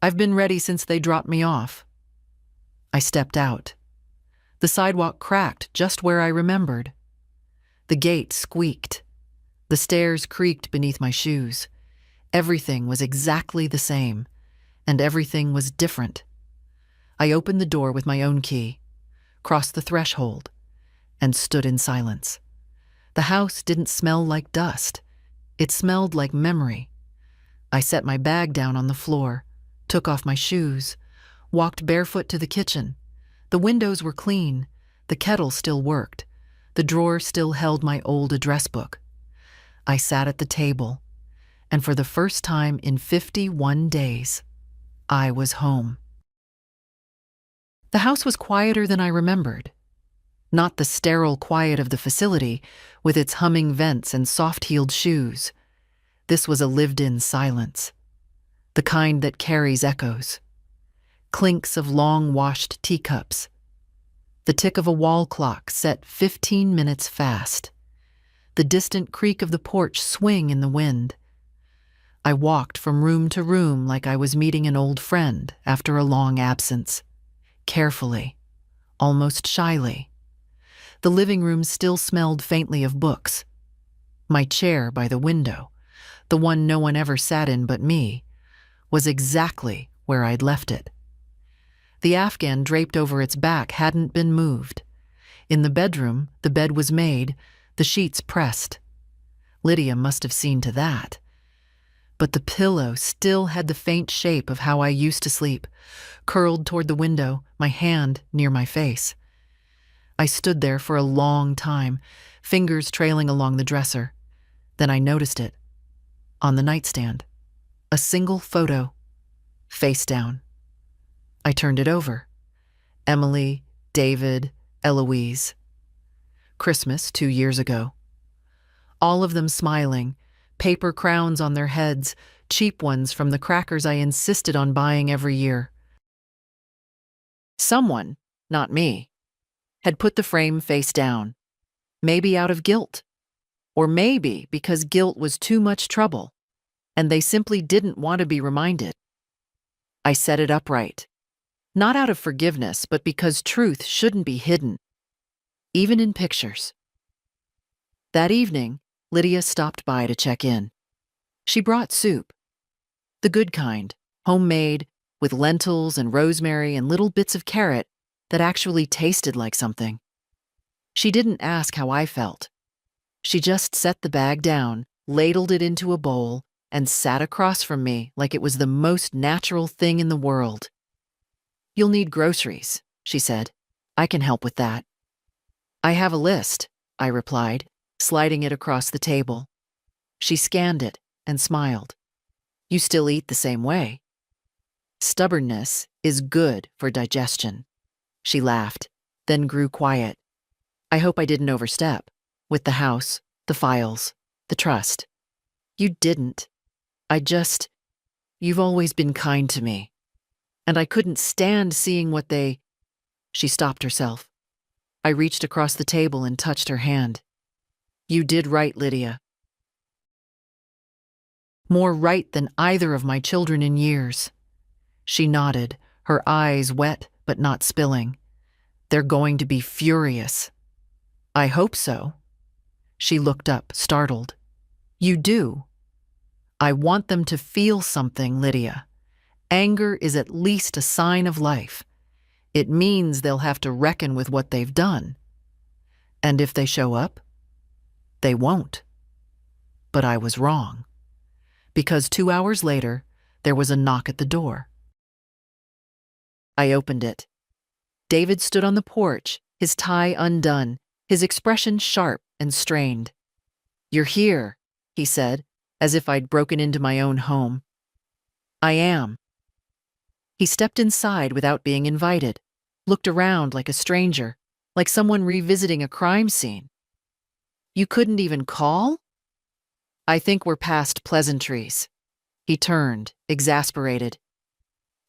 I've been ready since they dropped me off. I stepped out. The sidewalk cracked just where I remembered. The gate squeaked. The stairs creaked beneath my shoes. Everything was exactly the same, and everything was different. I opened the door with my own key, crossed the threshold, and stood in silence. The house didn't smell like dust. It smelled like memory. I set my bag down on the floor, took off my shoes, walked barefoot to the kitchen. The windows were clean. The kettle still worked. The drawer still held my old address book. I sat at the table, and for the first time in 51 days, I was home. The house was quieter than I remembered. Not the sterile quiet of the facility, with its humming vents and soft-heeled shoes. This was a lived-in silence, the kind that carries echoes. Clinks of long-washed teacups. The tick of a wall clock set 15 minutes fast. The distant creak of the porch swing in the wind. I walked from room to room like I was meeting an old friend after a long absence. Carefully, almost shyly. The living room still smelled faintly of books. My chair by the window, the one no one ever sat in but me, was exactly where I'd left it. The Afghan draped over its back hadn't been moved. In the bedroom, the bed was made, the sheets pressed. Lydia must have seen to that. But the pillow still had the faint shape of how I used to sleep, curled toward the window, my hand near my face. I stood there for a long time, fingers trailing along the dresser. Then I noticed it. On the nightstand. A single photo. Face down. I turned it over. Emily, David, Eloise. Christmas 2 years ago. All of them smiling, paper crowns on their heads, cheap ones from the crackers I insisted on buying every year. Someone, not me, had put the frame face down, maybe out of guilt, or maybe because guilt was too much trouble, and they simply didn't want to be reminded. I set it upright, not out of forgiveness, but because truth shouldn't be hidden, even in pictures. That evening, Lydia stopped by to check in. She brought soup. The good kind, homemade, with lentils and rosemary and little bits of carrot that actually tasted like something. She didn't ask how I felt. She just set the bag down, ladled it into a bowl, and sat across from me like it was the most natural thing in the world. "You'll need groceries," she said. "I can help with that." "I have a list," I replied, sliding it across the table. She scanned it and smiled. "You still eat the same way." "Stubbornness is good for digestion." She laughed, then grew quiet. "I hope I didn't overstep. With the house, the files, the trust." "You didn't. You've always been kind to me. And I couldn't stand seeing what they—" She stopped herself. I reached across the table and touched her hand. "You did right, Lydia. More right than either of my children in years." She nodded, her eyes wet but not spilling. "They're going to be furious." "I hope so." She looked up, startled. "You do?" "I want them to feel something, Lydia. Anger is at least a sign of life. It means they'll have to reckon with what they've done. And if they show up, they won't." But I was wrong. Because 2 hours later, there was a knock at the door. I opened it. David stood on the porch, his tie undone, his expression sharp and strained. "You're here," he said, as if I'd broken into my own home. "I am." He stepped inside without being invited, looked around like a stranger, like someone revisiting a crime scene. "You couldn't even call?" "I think we're past pleasantries." He turned, exasperated.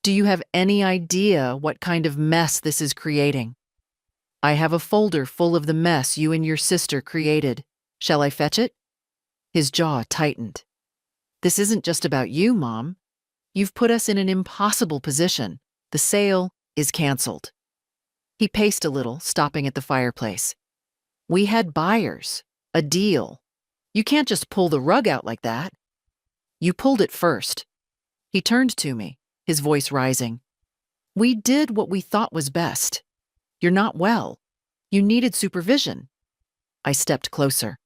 "Do you have any idea what kind of mess this is creating?" "I have a folder full of the mess you and your sister created. Shall I fetch it?" His jaw tightened. "This isn't just about you, Mom. You've put us in an impossible position. The sale is canceled." He paced a little, stopping at the fireplace. "We had buyers, a deal. You can't just pull the rug out like that." "You pulled it first." He turned to me, his voice rising. "We did what we thought was best. You're not well. You needed supervision." I stepped closer.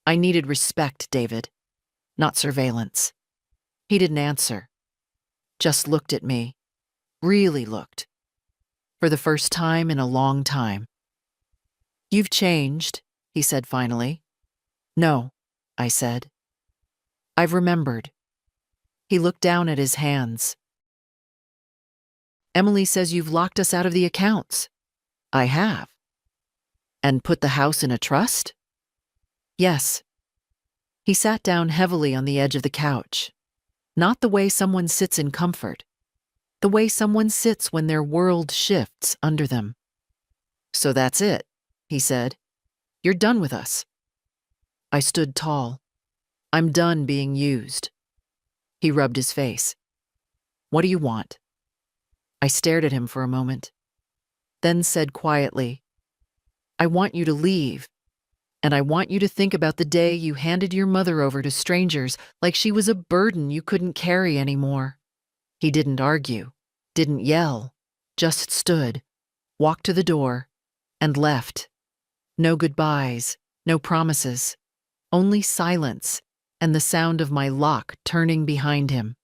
"I needed respect, David, not surveillance." He didn't answer. Just looked at me. Really looked. For the first time in a long time. "You've changed," he said finally. "No," I said. "I've remembered." He looked down at his hands. Emily says you've locked us out of the accounts. I have. And put the house in a trust? Yes. He sat down heavily on the edge of the couch. Not the way someone sits in comfort, the way someone sits when their world shifts under them. So that's it, he said. You're done with us. I stood tall. I'm done being used. He rubbed his face. What do you want? I stared at him for a moment, then said quietly, I want you to leave, and I want you to think about the day you handed your mother over to strangers like she was a burden you couldn't carry anymore. He didn't argue, didn't yell, just stood, walked to the door, and left. No goodbyes, no promises, only silence and the sound of my lock turning behind him.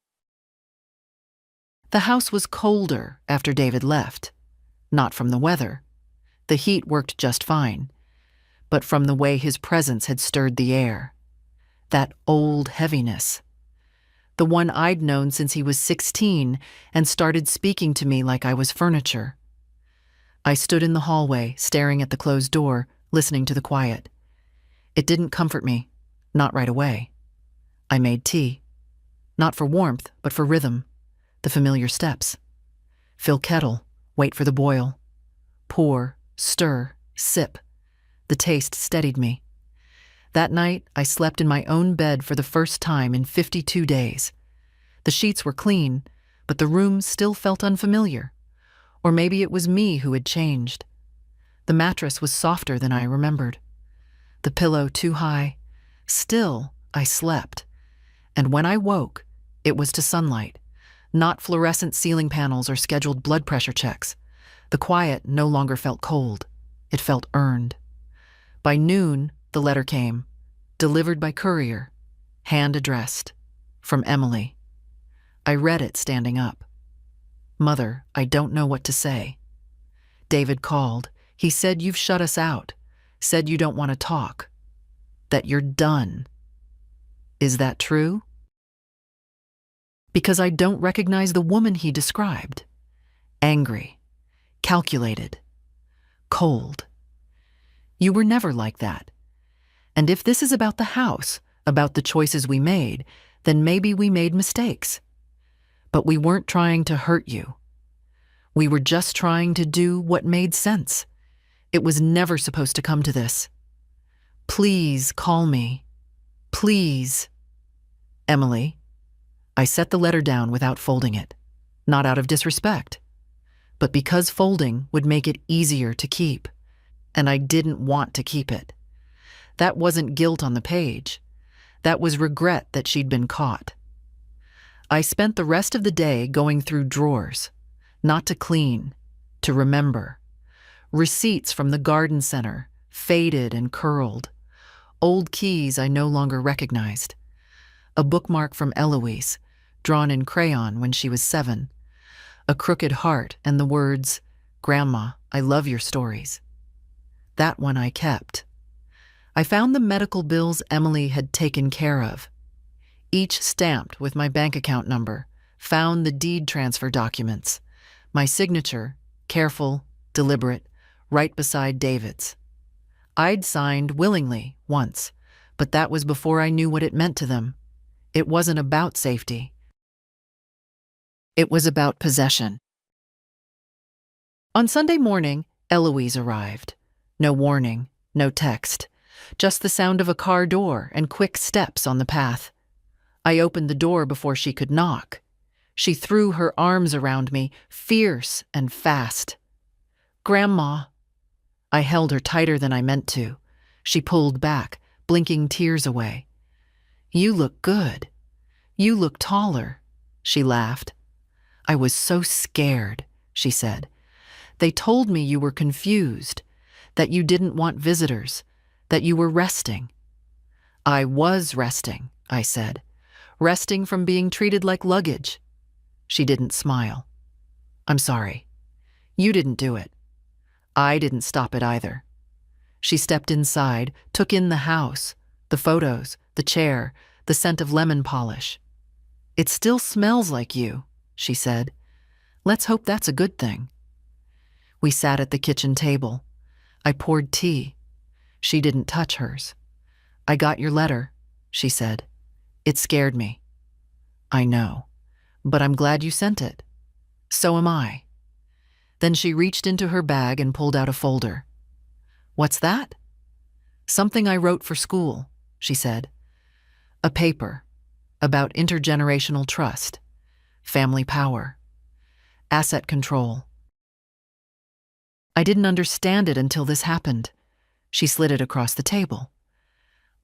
The house was colder after David left, not from the weather. The heat worked just fine, but from the way his presence had stirred the air. That old heaviness. The one I'd known since he was 16 and started speaking to me like I was furniture. I stood in the hallway, staring at the closed door, listening to the quiet. It didn't comfort me, not right away. I made tea. Not for warmth, but for rhythm. The familiar steps. Fill kettle, wait for the boil. Pour, stir, sip. The taste steadied me. That night, I slept in my own bed for the first time in 52 days. The sheets were clean, but the room still felt unfamiliar. Or maybe it was me who had changed. The mattress was softer than I remembered. The pillow too high. Still, I slept. And when I woke, it was to sunlight. Not fluorescent ceiling panels or scheduled blood pressure checks. The quiet no longer felt cold. It felt earned. By noon, the letter came, delivered by courier, hand addressed, from Emily. I read it standing up. Mother, I don't know what to say. David called. He said you've shut us out, said you don't want to talk, that you're done. Is that true? Because I don't recognize the woman he described. Angry, calculated, cold. You were never like that. And if this is about the house, about the choices we made, then maybe we made mistakes. But we weren't trying to hurt you. We were just trying to do what made sense. It was never supposed to come to this. Please call me. Please. Emily. I set the letter down without folding it, not out of disrespect, but because folding would make it easier to keep, and I didn't want to keep it. That wasn't guilt on the page. That was regret that she'd been caught. I spent the rest of the day going through drawers, not to clean, to remember. Receipts from the garden center, faded and curled. Old keys I no longer recognized. A bookmark from Eloise, drawn in crayon when she was 7. A crooked heart and the words, Grandma, I love your stories. That one I kept. I found the medical bills Emily had taken care of. Each stamped with my bank account number, found the deed transfer documents. My signature, careful, deliberate, right beside David's. I'd signed willingly once, but that was before I knew what it meant to them. It wasn't about safety. It was about possession. On Sunday morning, Eloise arrived. No warning, no text, just the sound of a car door and quick steps on the path. I opened the door before she could knock. She threw her arms around me, fierce and fast. Grandma. I held her tighter than I meant to. She pulled back, blinking tears away. You look good. You look taller, she laughed. I was so scared, she said. They told me you were confused, that you didn't want visitors, that you were resting. I was resting, I said, resting from being treated like luggage. She didn't smile. I'm sorry. You didn't do it. I didn't stop it either. She stepped inside, took in the house, the photos, the chair, the scent of lemon polish. It still smells like you, she said. Let's hope that's a good thing. We sat at the kitchen table. I poured tea. She didn't touch hers. I got your letter, she said. It scared me. I know, but I'm glad you sent it. So am I. Then she reached into her bag and pulled out a folder. What's that? Something I wrote for school, she said. A paper about intergenerational trust, family power, asset control. I didn't understand it until this happened. She slid it across the table.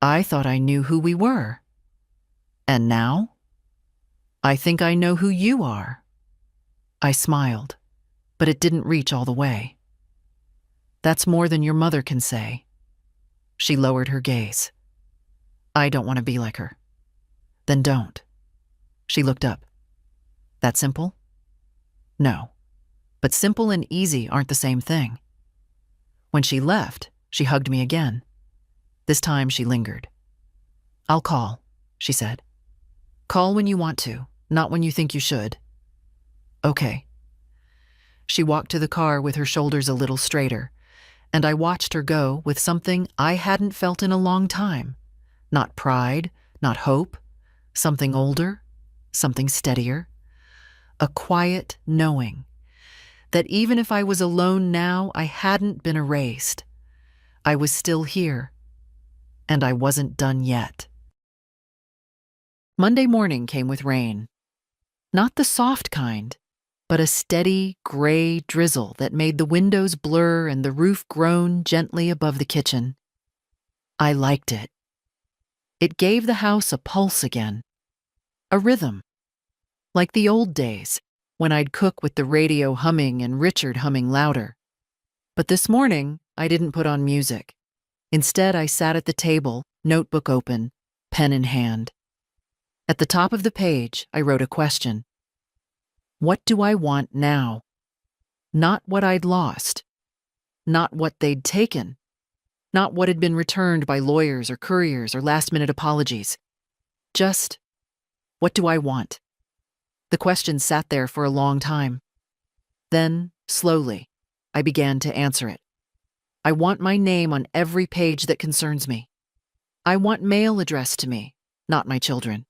I thought I knew who we were. And now? I think I know who you are. I smiled, but it didn't reach all the way. That's more than your mother can say. She lowered her gaze. I don't want to be like her. Then don't. She looked up. That simple? No. But simple and easy aren't the same thing. When she left, she hugged me again. This time she lingered. I'll call, she said. Call when you want to, not when you think you should. Okay. She walked to the car with her shoulders a little straighter, and I watched her go with something I hadn't felt in a long time. Not pride, not hope, something older, something steadier. A quiet knowing that even if I was alone now, I hadn't been erased. I was still here, and I wasn't done yet. Monday morning came with rain. Not the soft kind, but a steady, gray drizzle that made the windows blur and the roof groan gently above the kitchen. I liked it. It gave the house a pulse again, a rhythm, like the old days when I'd cook with the radio humming and Richard humming louder. But this morning, I didn't put on music. Instead, I sat at the table, notebook open, pen in hand. At the top of the page, I wrote a question. What do I want now? Not what I'd lost. Not what they'd taken. Not what had been returned by lawyers or couriers or last-minute apologies. Just, what do I want? The question sat there for a long time. Then, slowly, I began to answer it. I want my name on every page that concerns me. I want mail addressed to me, not my children.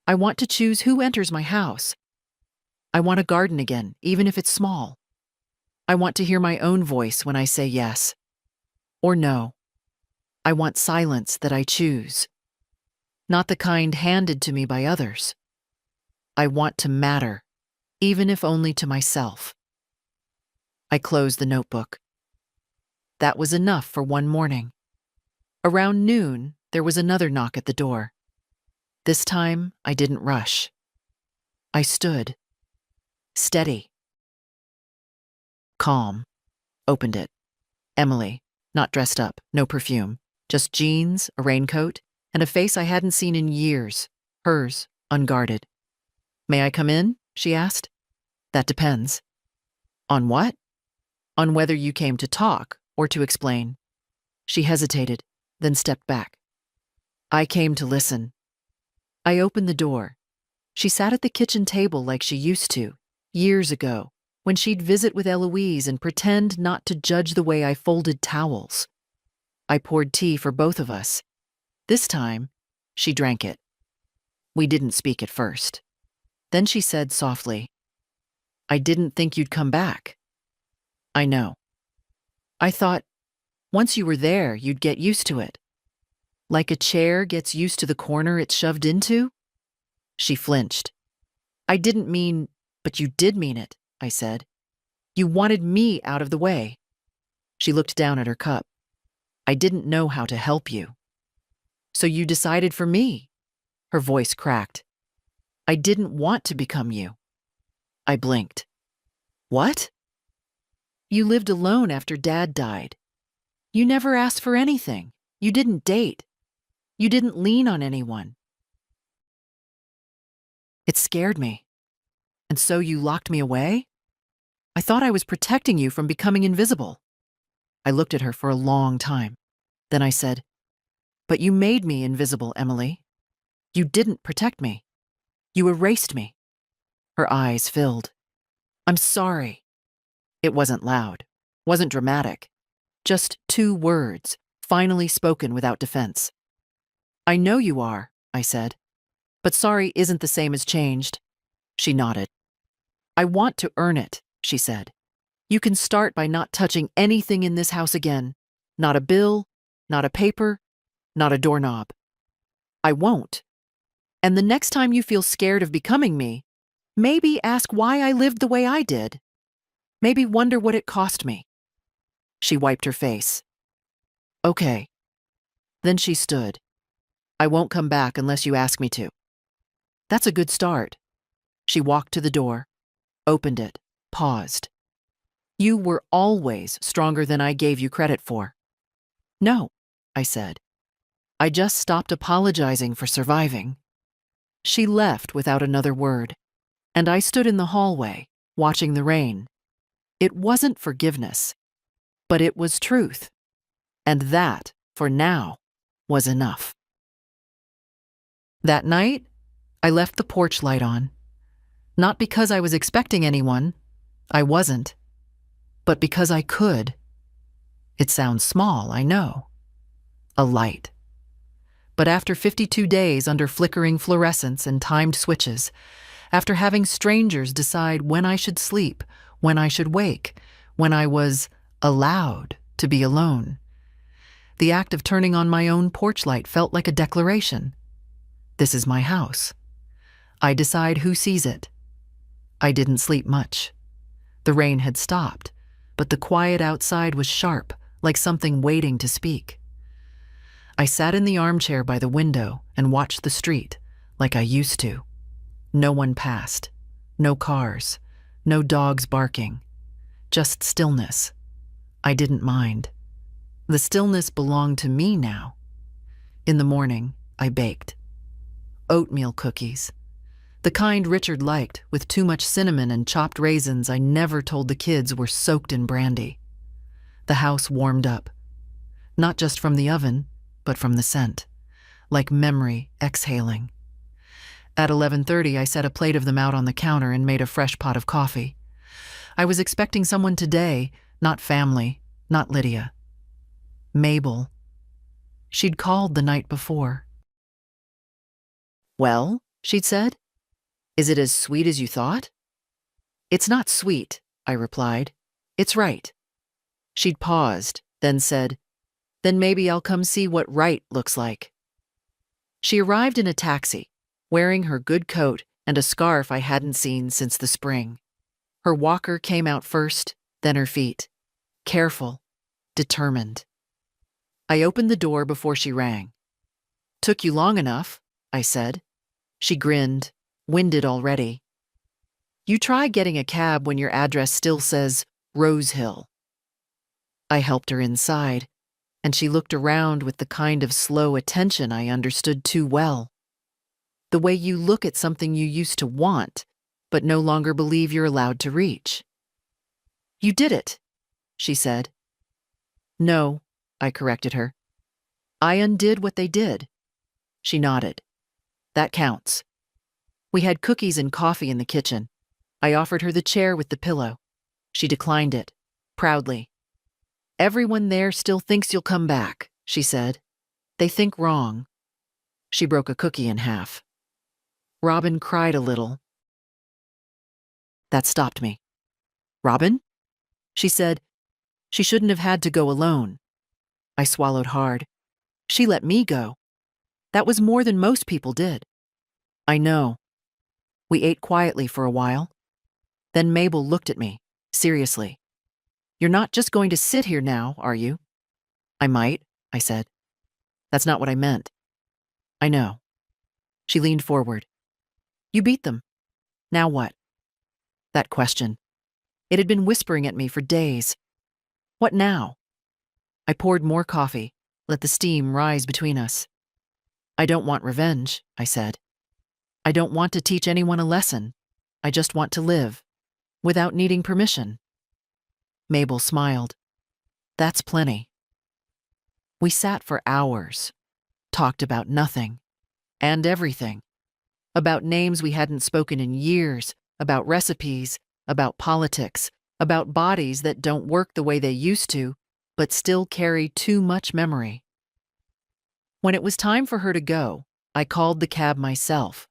I want to choose who enters my house. I want a garden again, even if it's small. I want to hear my own voice when I say yes or no. I want silence that I choose, not the kind handed to me by others. I want to matter, even if only to myself. I closed the notebook. That was enough for one morning. Around noon, there was another knock at the door. This time, I didn't rush. I stood, steady, calm, opened it. Emily, not dressed up, no perfume, just jeans, a raincoat, and a face I hadn't seen in years, hers, unguarded. May I come in? She asked. That depends. On what? On whether you came to talk or to explain. She hesitated, then stepped back. I came to listen. I opened the door. She sat at the kitchen table like she used to, years ago, when she'd visit with Eloise and pretend not to judge the way I folded towels. I poured tea for both of us. This time, she drank it. We didn't speak at first. Then she said softly, I didn't think you'd come back. I know. I thought, once you were there, you'd get used to it. Like a chair gets used to the corner it's shoved into? She flinched. I didn't mean, but you did mean it, I said. You wanted me out of the way. She looked down at her cup. I didn't know how to help you. So you decided for me. Her voice cracked. I didn't want to become you. I blinked. What? You lived alone after Dad died. You never asked for anything. You didn't date. You didn't lean on anyone. It scared me. And so you locked me away? I thought I was protecting you from becoming invisible. I looked at her for a long time. Then I said, but you made me invisible, Emily. You didn't protect me. You erased me. Her eyes filled. I'm sorry. It wasn't loud, wasn't dramatic. Just 2 words, finally spoken without defense. I know you are, I said. But sorry isn't the same as changed. She nodded. I want to earn it, she said. You can start by not touching anything in this house again. Not a bill, not a paper, not a doorknob. I won't. And the next time you feel scared of becoming me, maybe ask why I lived the way I did. Maybe wonder what it cost me. She wiped her face. Okay. Then she stood. I won't come back unless you ask me to. That's a good start. She walked to the door, opened it, paused. You were always stronger than I gave you credit for. No, I said. I just stopped apologizing for surviving. She left without another word, and I stood in the hallway, watching the rain. It wasn't forgiveness, but it was truth. And that, for now, was enough. That night, I left the porch light on. Not because I was expecting anyone, I wasn't, but because I could. It sounds small, I know. A light. But after 52 days under flickering fluorescents and timed switches, after having strangers decide when I should sleep, when I should wake, when I was allowed to be alone, the act of turning on my own porch light felt like a declaration. This is my house. I decide who sees it. I didn't sleep much. The rain had stopped, but the quiet outside was sharp, like something waiting to speak. I sat in the armchair by the window and watched the street, like I used to. No one passed, no cars, no dogs barking, just stillness. I didn't mind. The stillness belonged to me now. In the morning, I baked. Oatmeal cookies. The kind Richard liked, with too much cinnamon and chopped raisins I never told the kids were soaked in brandy. The house warmed up. Not just from the oven, but from the scent, like memory exhaling. At 11:30, I set a plate of them out on the counter and made a fresh pot of coffee. I was expecting someone today, not family, not Lydia. Mabel. She'd called the night before. Well, she'd said, is it as sweet as you thought? It's not sweet, I replied. It's right. She'd paused, then said, then maybe I'll come see what right looks like. She arrived in a taxi, wearing her good coat and a scarf I hadn't seen since the spring. Her walker came out first, then her feet. Careful, determined. I opened the door before she rang. Took you long enough, I said. She grinned, winded already. You try getting a cab when your address still says Rose Hill. I helped her inside, and she looked around with the kind of slow attention I understood too well. The way you look at something you used to want, but no longer believe you're allowed to reach. You did it, she said. No, I corrected her. I undid what they did. She nodded. That counts. We had cookies and coffee in the kitchen. I offered her the chair with the pillow. She declined it, proudly. Everyone there still thinks you'll come back, she said. They think wrong. She broke a cookie in half. Robin cried a little. That stopped me. Robin? She said, she shouldn't have had to go alone. I swallowed hard. She let me go. That was more than most people did. I know. We ate quietly for a while. Then Mabel looked at me, seriously. You're not just going to sit here now, are you? I might, I said. That's not what I meant. I know. She leaned forward. You beat them. Now what? That question. It had been whispering at me for days. What now? I poured more coffee, let the steam rise between us. I don't want revenge, I said. I don't want to teach anyone a lesson. I just want to live, without needing permission. Mabel smiled. That's plenty. We sat for hours, talked about nothing and everything, about names we hadn't spoken in years, about recipes, about politics, about bodies that don't work the way they used to, but still carry too much memory. When it was time for her to go, I called the cab myself,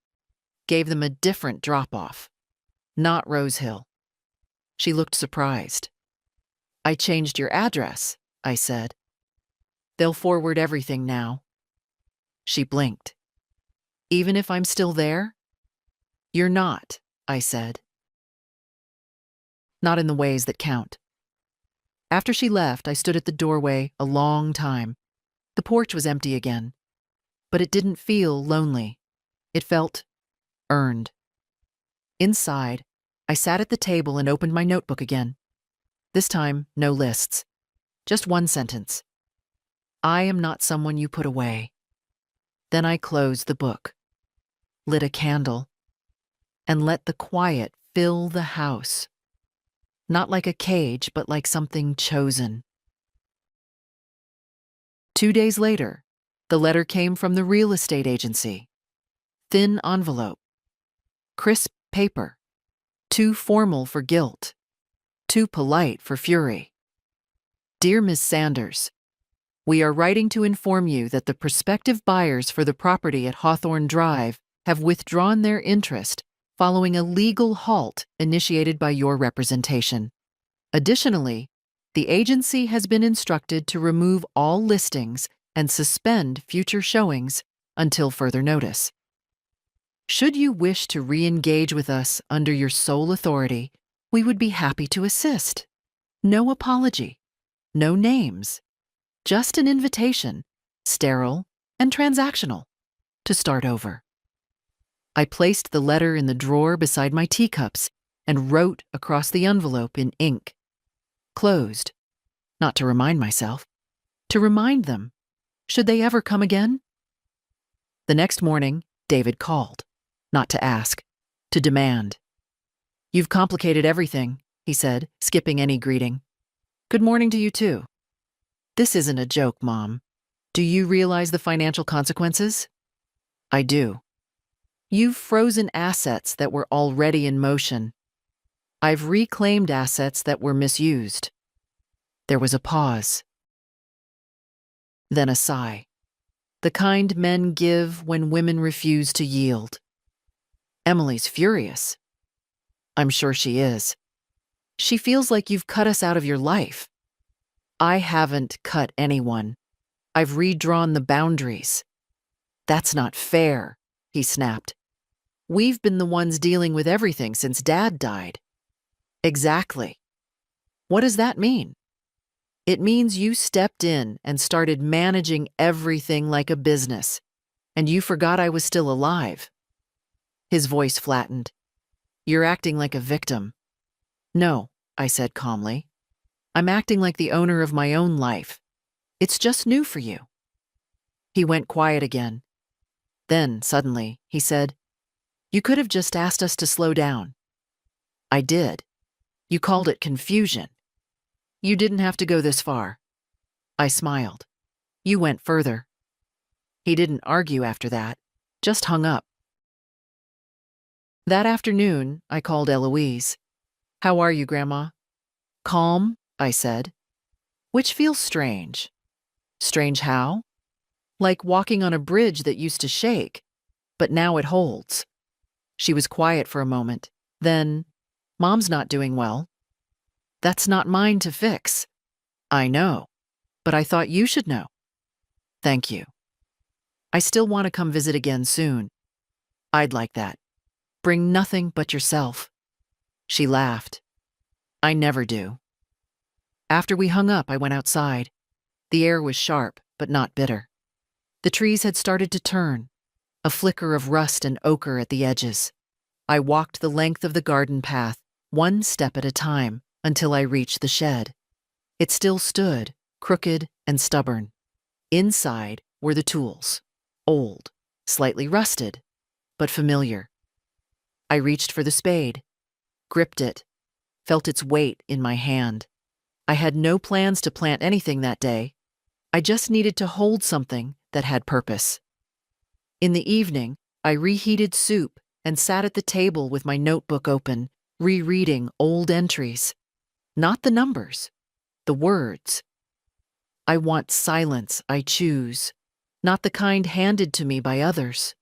gave them a different drop-off, not Rose Hill. She looked surprised. "I changed your address," I said. "They'll forward everything now." She blinked. "Even if I'm still there?" "You're not," I said. "Not in the ways that count." After she left, I stood at the doorway a long time. The porch was empty again, but it didn't feel lonely. It felt earned. Inside, I sat at the table and opened my notebook again. This time, no lists. Just one sentence. "I am not someone you put away." Then I closed the book, lit a candle, and let the quiet fill the house. Not like a cage, but like something chosen. 2 days later, the letter came from the real estate agency. Thin envelope. Crisp paper. Too formal for guilt. Too polite for fury. "Dear Ms. Sanders, we are writing to inform you that the prospective buyers for the property at Hawthorne Drive have withdrawn their interest following a legal halt initiated by your representation. Additionally, the agency has been instructed to remove all listings and suspend future showings until further notice. Should you wish to re-engage with us under your sole authority, we would be happy to assist. No apology, no names, just an invitation, sterile and transactional, to start over." I placed the letter in the drawer beside my teacups and wrote across the envelope in ink. Closed, not to remind myself, to remind them, should they ever come again? The next morning, David called, not to ask, to demand. "You've complicated everything," he said, skipping any greeting. "Good morning to you too." "This isn't a joke, Mom. Do you realize the financial consequences?" "I do." "You've frozen assets that were already in motion. I've reclaimed assets that were misused." There was a pause. Then a sigh. The kind men give when women refuse to yield. "Emily's furious." "I'm sure she is. She feels like you've cut us out of your life." "I haven't cut anyone. I've redrawn the boundaries." "That's not fair," he snapped. "We've been the ones dealing with everything since Dad died." "Exactly. What does that mean?" "It means you stepped in and started managing everything like a business, and you forgot I was still alive." His voice flattened. "You're acting like a victim." "No," I said calmly. "I'm acting like the owner of my own life. It's just new for you." He went quiet again. Then, suddenly, he said, "You could have just asked us to slow down." "I did. You called it confusion. You didn't have to go this far." I smiled. "You went further." He didn't argue after that, just hung up. That afternoon, I called Eloise. "How are you, Grandma?" "Calm," I said. "Which feels strange." "Strange how?" "Like walking on a bridge that used to shake, but now it holds." She was quiet for a moment. Then, "Mom's not doing well." "That's not mine to fix." "I know, but I thought you should know." "Thank you. I still want to come visit again soon." "I'd like that. Bring nothing but yourself." She laughed. "I never do." After we hung up, I went outside. The air was sharp, but not bitter. The trees had started to turn, a flicker of rust and ochre at the edges. I walked the length of the garden path, one step at a time, until I reached the shed. It still stood, crooked and stubborn. Inside were the tools, old, slightly rusted, but familiar. I reached for the spade, gripped it, felt its weight in my hand. I had no plans to plant anything that day. I just needed to hold something that had purpose. In the evening, I reheated soup and sat at the table with my notebook open, rereading old entries. Not the numbers, the words. I want silence I choose, not the kind handed to me by others.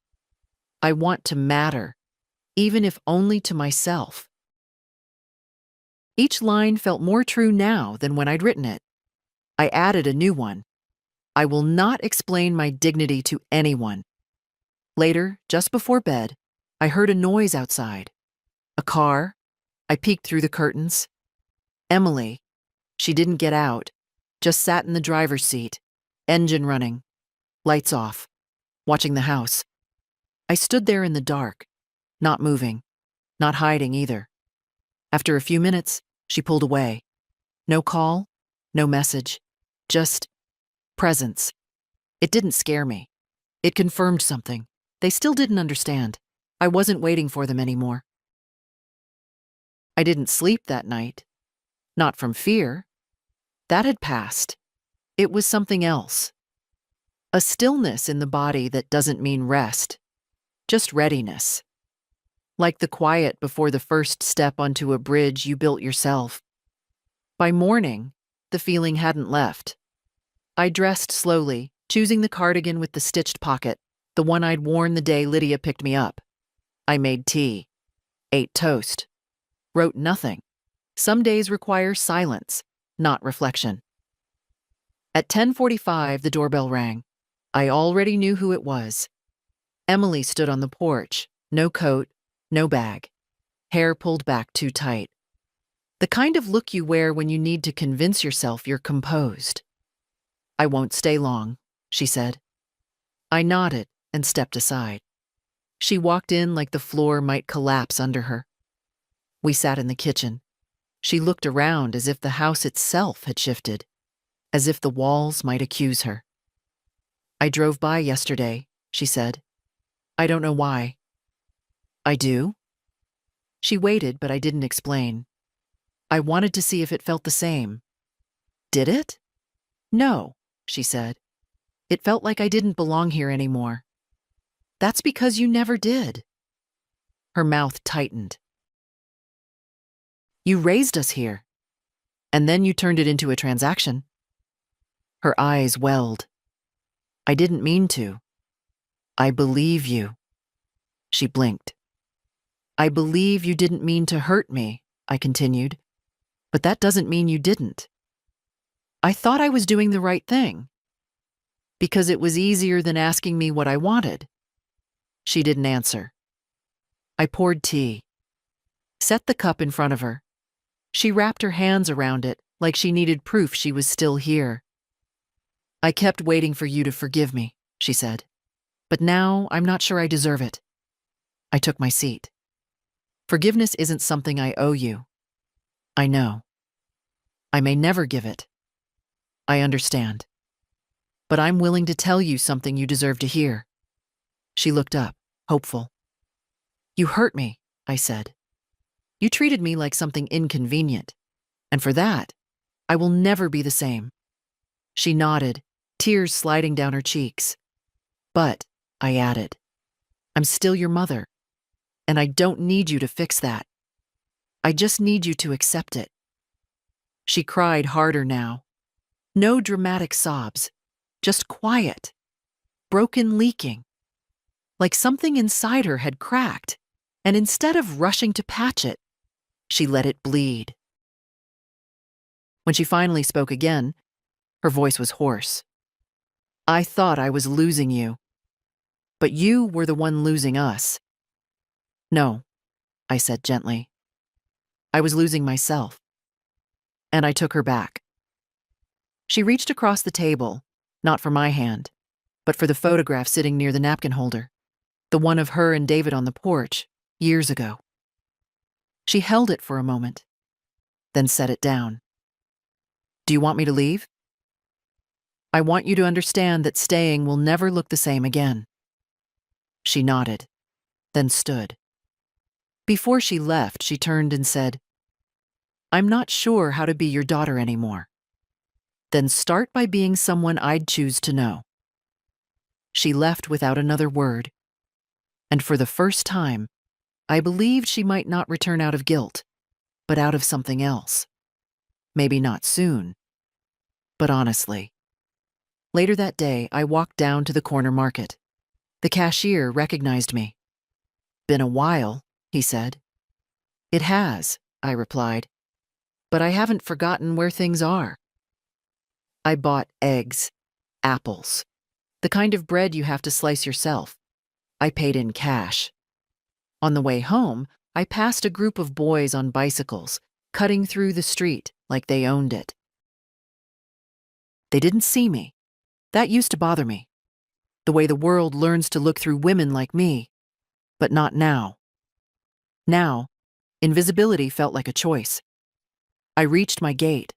I want to matter, even if only to myself. Each line felt more true now than when I'd written it. I added a new one. I will not explain my dignity to anyone. Later, just before bed, I heard a noise outside. A car. I peeked through the curtains. Emily. She didn't get out, just sat in the driver's seat, engine running, lights off, watching the house. I stood there in the dark, not moving, not hiding either. After a few minutes, she pulled away. No call, no message, just presence. It didn't scare me. It confirmed something. They still didn't understand. I wasn't waiting for them anymore. I didn't sleep that night. Not from fear. That had passed. It was something else. A stillness in the body that doesn't mean rest, just readiness. Like the quiet before the first step onto a bridge you built yourself. By morning, the feeling hadn't left. I dressed slowly, choosing the cardigan with the stitched pocket, the one I'd worn the day Lydia picked me up. I made tea, ate toast, wrote nothing. Some days require silence, not reflection. At 10:45, the doorbell rang. I already knew who it was. Emily stood on the porch, no coat, no bag, hair pulled back too tight. The kind of look you wear when you need to convince yourself you're composed. "I won't stay long," she said. I nodded and stepped aside. She walked in like the floor might collapse under her. We sat in the kitchen. She looked around as if the house itself had shifted, as if the walls might accuse her. "I drove by yesterday," she said. "I don't know why." "I do?" She waited, but I didn't explain. I wanted to see if it felt the same. Did it? "No," she said. "It felt like I didn't belong here anymore." "That's because you never did." Her mouth tightened. "You raised us here, and then you turned it into a transaction." Her eyes welled. "I didn't mean to." "I believe you." She blinked. "I believe you didn't mean to hurt me," I continued. "But that doesn't mean you didn't." "I thought I was doing the right thing." "Because it was easier than asking me what I wanted." She didn't answer. I poured tea, set the cup in front of her. She wrapped her hands around it like she needed proof she was still here. "I kept waiting for you to forgive me," she said. "But now I'm not sure I deserve it." I took my seat. "Forgiveness isn't something I owe you." "I know. I may never give it." "I understand. But I'm willing to tell you something you deserve to hear." She looked up, hopeful. "You hurt me," I said. "You treated me like something inconvenient. And for that, I will never be the same." She nodded, tears sliding down her cheeks. "But," I added, "I'm still your mother, and I don't need you to fix that. I just need you to accept it." She cried harder now. No dramatic sobs, just quiet, broken leaking. Like something inside her had cracked, and instead of rushing to patch it, she let it bleed. When she finally spoke again, her voice was hoarse. "I thought I was losing you, but you were the one losing us." "No," I said gently. "I was losing myself." And I took her back. She reached across the table, not for my hand, but for the photograph sitting near the napkin holder, the one of her and David on the porch, years ago. She held it for a moment, then set it down. "Do you want me to leave?" "I want you to understand that staying will never look the same again." She nodded, then stood. Before she left, she turned and said, "I'm not sure how to be your daughter anymore." "Then start by being someone I'd choose to know." She left without another word, and for the first time, I believed she might not return out of guilt. but out of something else. Maybe not soon, but honestly. Later that day, I walked down to the corner market. The cashier recognized me. "Been a while," he said. "It has," I replied, "but I haven't forgotten where things are." I bought eggs, apples, the kind of bread you have to slice yourself. I paid in cash. On the way home, I passed a group of boys on bicycles, cutting through the street like they owned it. They didn't see me. That used to bother me. The way the world learns to look through women like me. But not now. Now, invisibility felt like a choice. I reached my gate,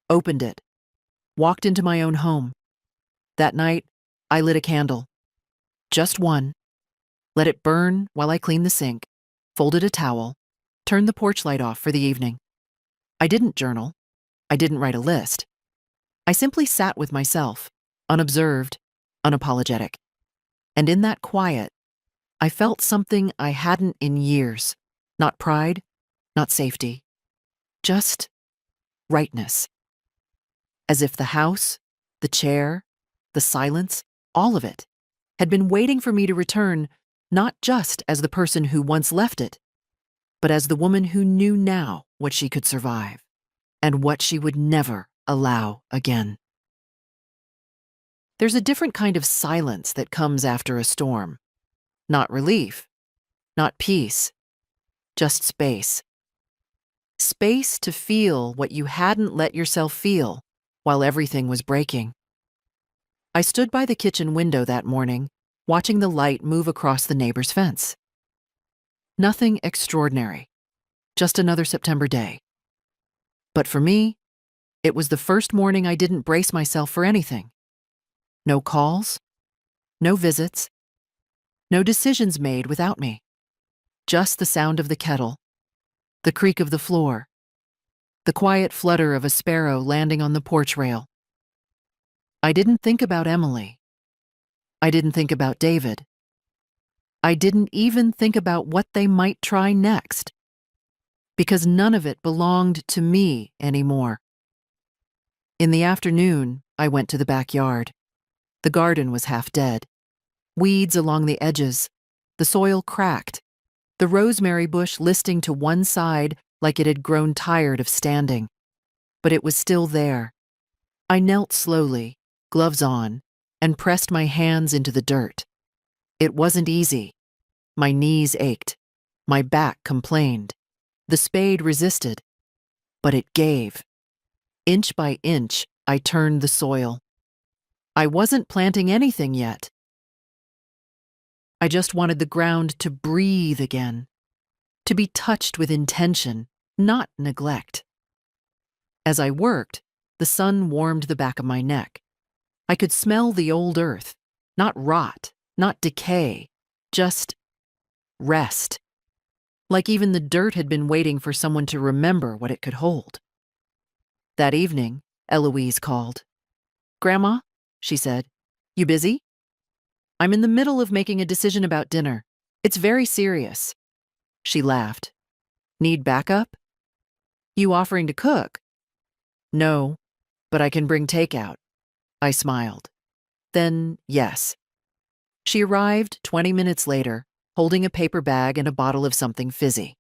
opened it, walked into my own home. That night, I lit a candle. Just one. Let it burn while I cleaned the sink, folded a towel, turned the porch light off for the evening. I didn't journal. I didn't write a list. I simply sat with myself, unobserved, unapologetic. And in that quiet, I felt something I hadn't in years. Not pride, not safety. Just rightness. As if the house, the chair, the silence, all of it, had been waiting for me to return, not just as the person who once left it, but as the woman who knew now what she could survive and what she would never allow again. There's a different kind of silence that comes after a storm. Not relief, not peace, just space. Space to feel what you hadn't let yourself feel while everything was breaking. I stood by the kitchen window that morning, watching the light move across the neighbor's fence. Nothing extraordinary, just another September day. But for me, it was the first morning I didn't brace myself for anything. No calls, no visits, no decisions made without me. Just the sound of the kettle, the creak of the floor, the quiet flutter of a sparrow landing on the porch rail. I didn't think about Emily. I didn't think about David. I didn't even think about what they might try next, because none of it belonged to me anymore. In the afternoon, I went to the backyard. The garden was half dead. Weeds along the edges, the soil cracked, the rosemary bush listing to one side like it had grown tired of standing. But it was still there. I knelt slowly, gloves on, and pressed my hands into the dirt. It wasn't easy. My knees ached. My back complained. The spade resisted. But it gave. Inch by inch, I turned the soil. I wasn't planting anything yet. I just wanted the ground to breathe again, to be touched with intention, not neglect. As I worked, the sun warmed the back of my neck. I could smell the old earth, not rot, not decay, just rest. Like even the dirt had been waiting for someone to remember what it could hold. That evening, Eloise called. "Grandma," she said, "you busy?" "I'm in the middle of making a decision about dinner. It's very serious." She laughed. "Need backup?" "You offering to cook?" "No, but I can bring takeout." I smiled. "Then, yes." She arrived 20 minutes later, holding a paper bag and a bottle of something fizzy.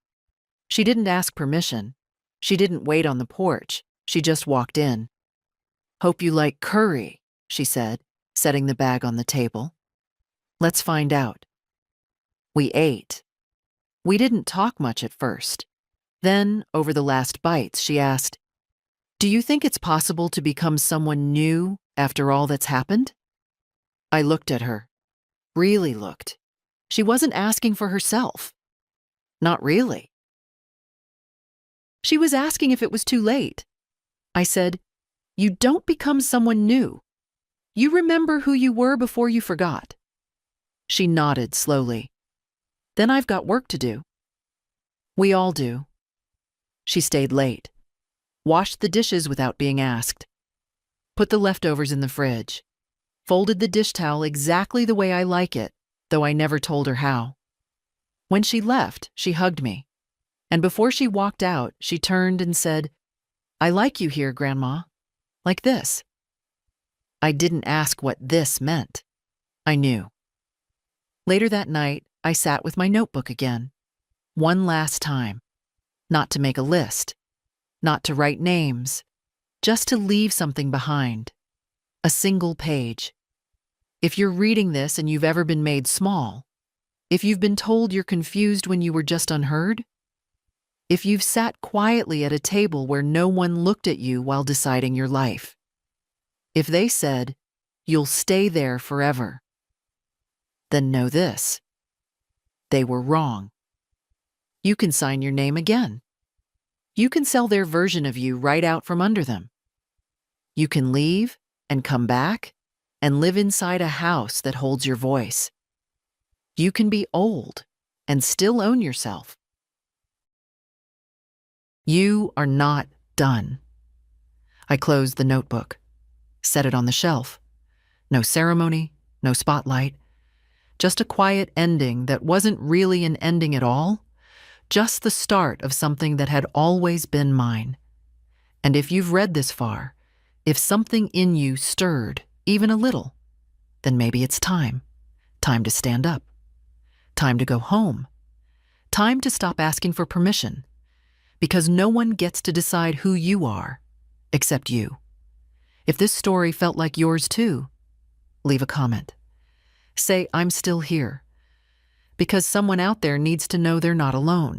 She didn't ask permission. She didn't wait on the porch. She just walked in. "Hope you like curry," she said, setting the bag on the table. "Let's find out." We ate. We didn't talk much at first. Then, over the last bites, she asked, "Do you think it's possible to become someone new after all that's happened?" I looked at her. Really looked. She wasn't asking for herself. Not really. She was asking if it was too late. I said, "You don't become someone new. You remember who you were before you forgot." She nodded slowly. "Then I've got work to do." "We all do." She stayed late. Washed the dishes without being asked. Put the leftovers in the fridge. Folded the dish towel exactly the way I like it, though I never told her how. When she left, she hugged me. And before she walked out, she turned and said, "I like you here, Grandma. Like this." I didn't ask what this meant. I knew. Later that night, I sat with my notebook again. One last time. Not to make a list. Not to write names. Just to leave something behind. A single page. If you're reading this and you've ever been made small, if you've been told you're confused when you were just unheard, if you've sat quietly at a table where no one looked at you while deciding your life, if they said, "You'll stay there forever," then know this: they were wrong. You can sign your name again. You can sell their version of you right out from under them. You can leave and come back and live inside a house that holds your voice. You can be old and still own yourself. You are not done. I closed the notebook, set it on the shelf. No ceremony, no spotlight, just a quiet ending that wasn't really an ending at all, just the start of something that had always been mine. And if you've read this far, if something in you stirred, even a little, then maybe it's time. Time to stand up. Time to go home. Time to stop asking for permission, because no one gets to decide who you are, except you. If this story felt like yours too, leave a comment. Say, "I'm still here," because someone out there needs to know they're not alone.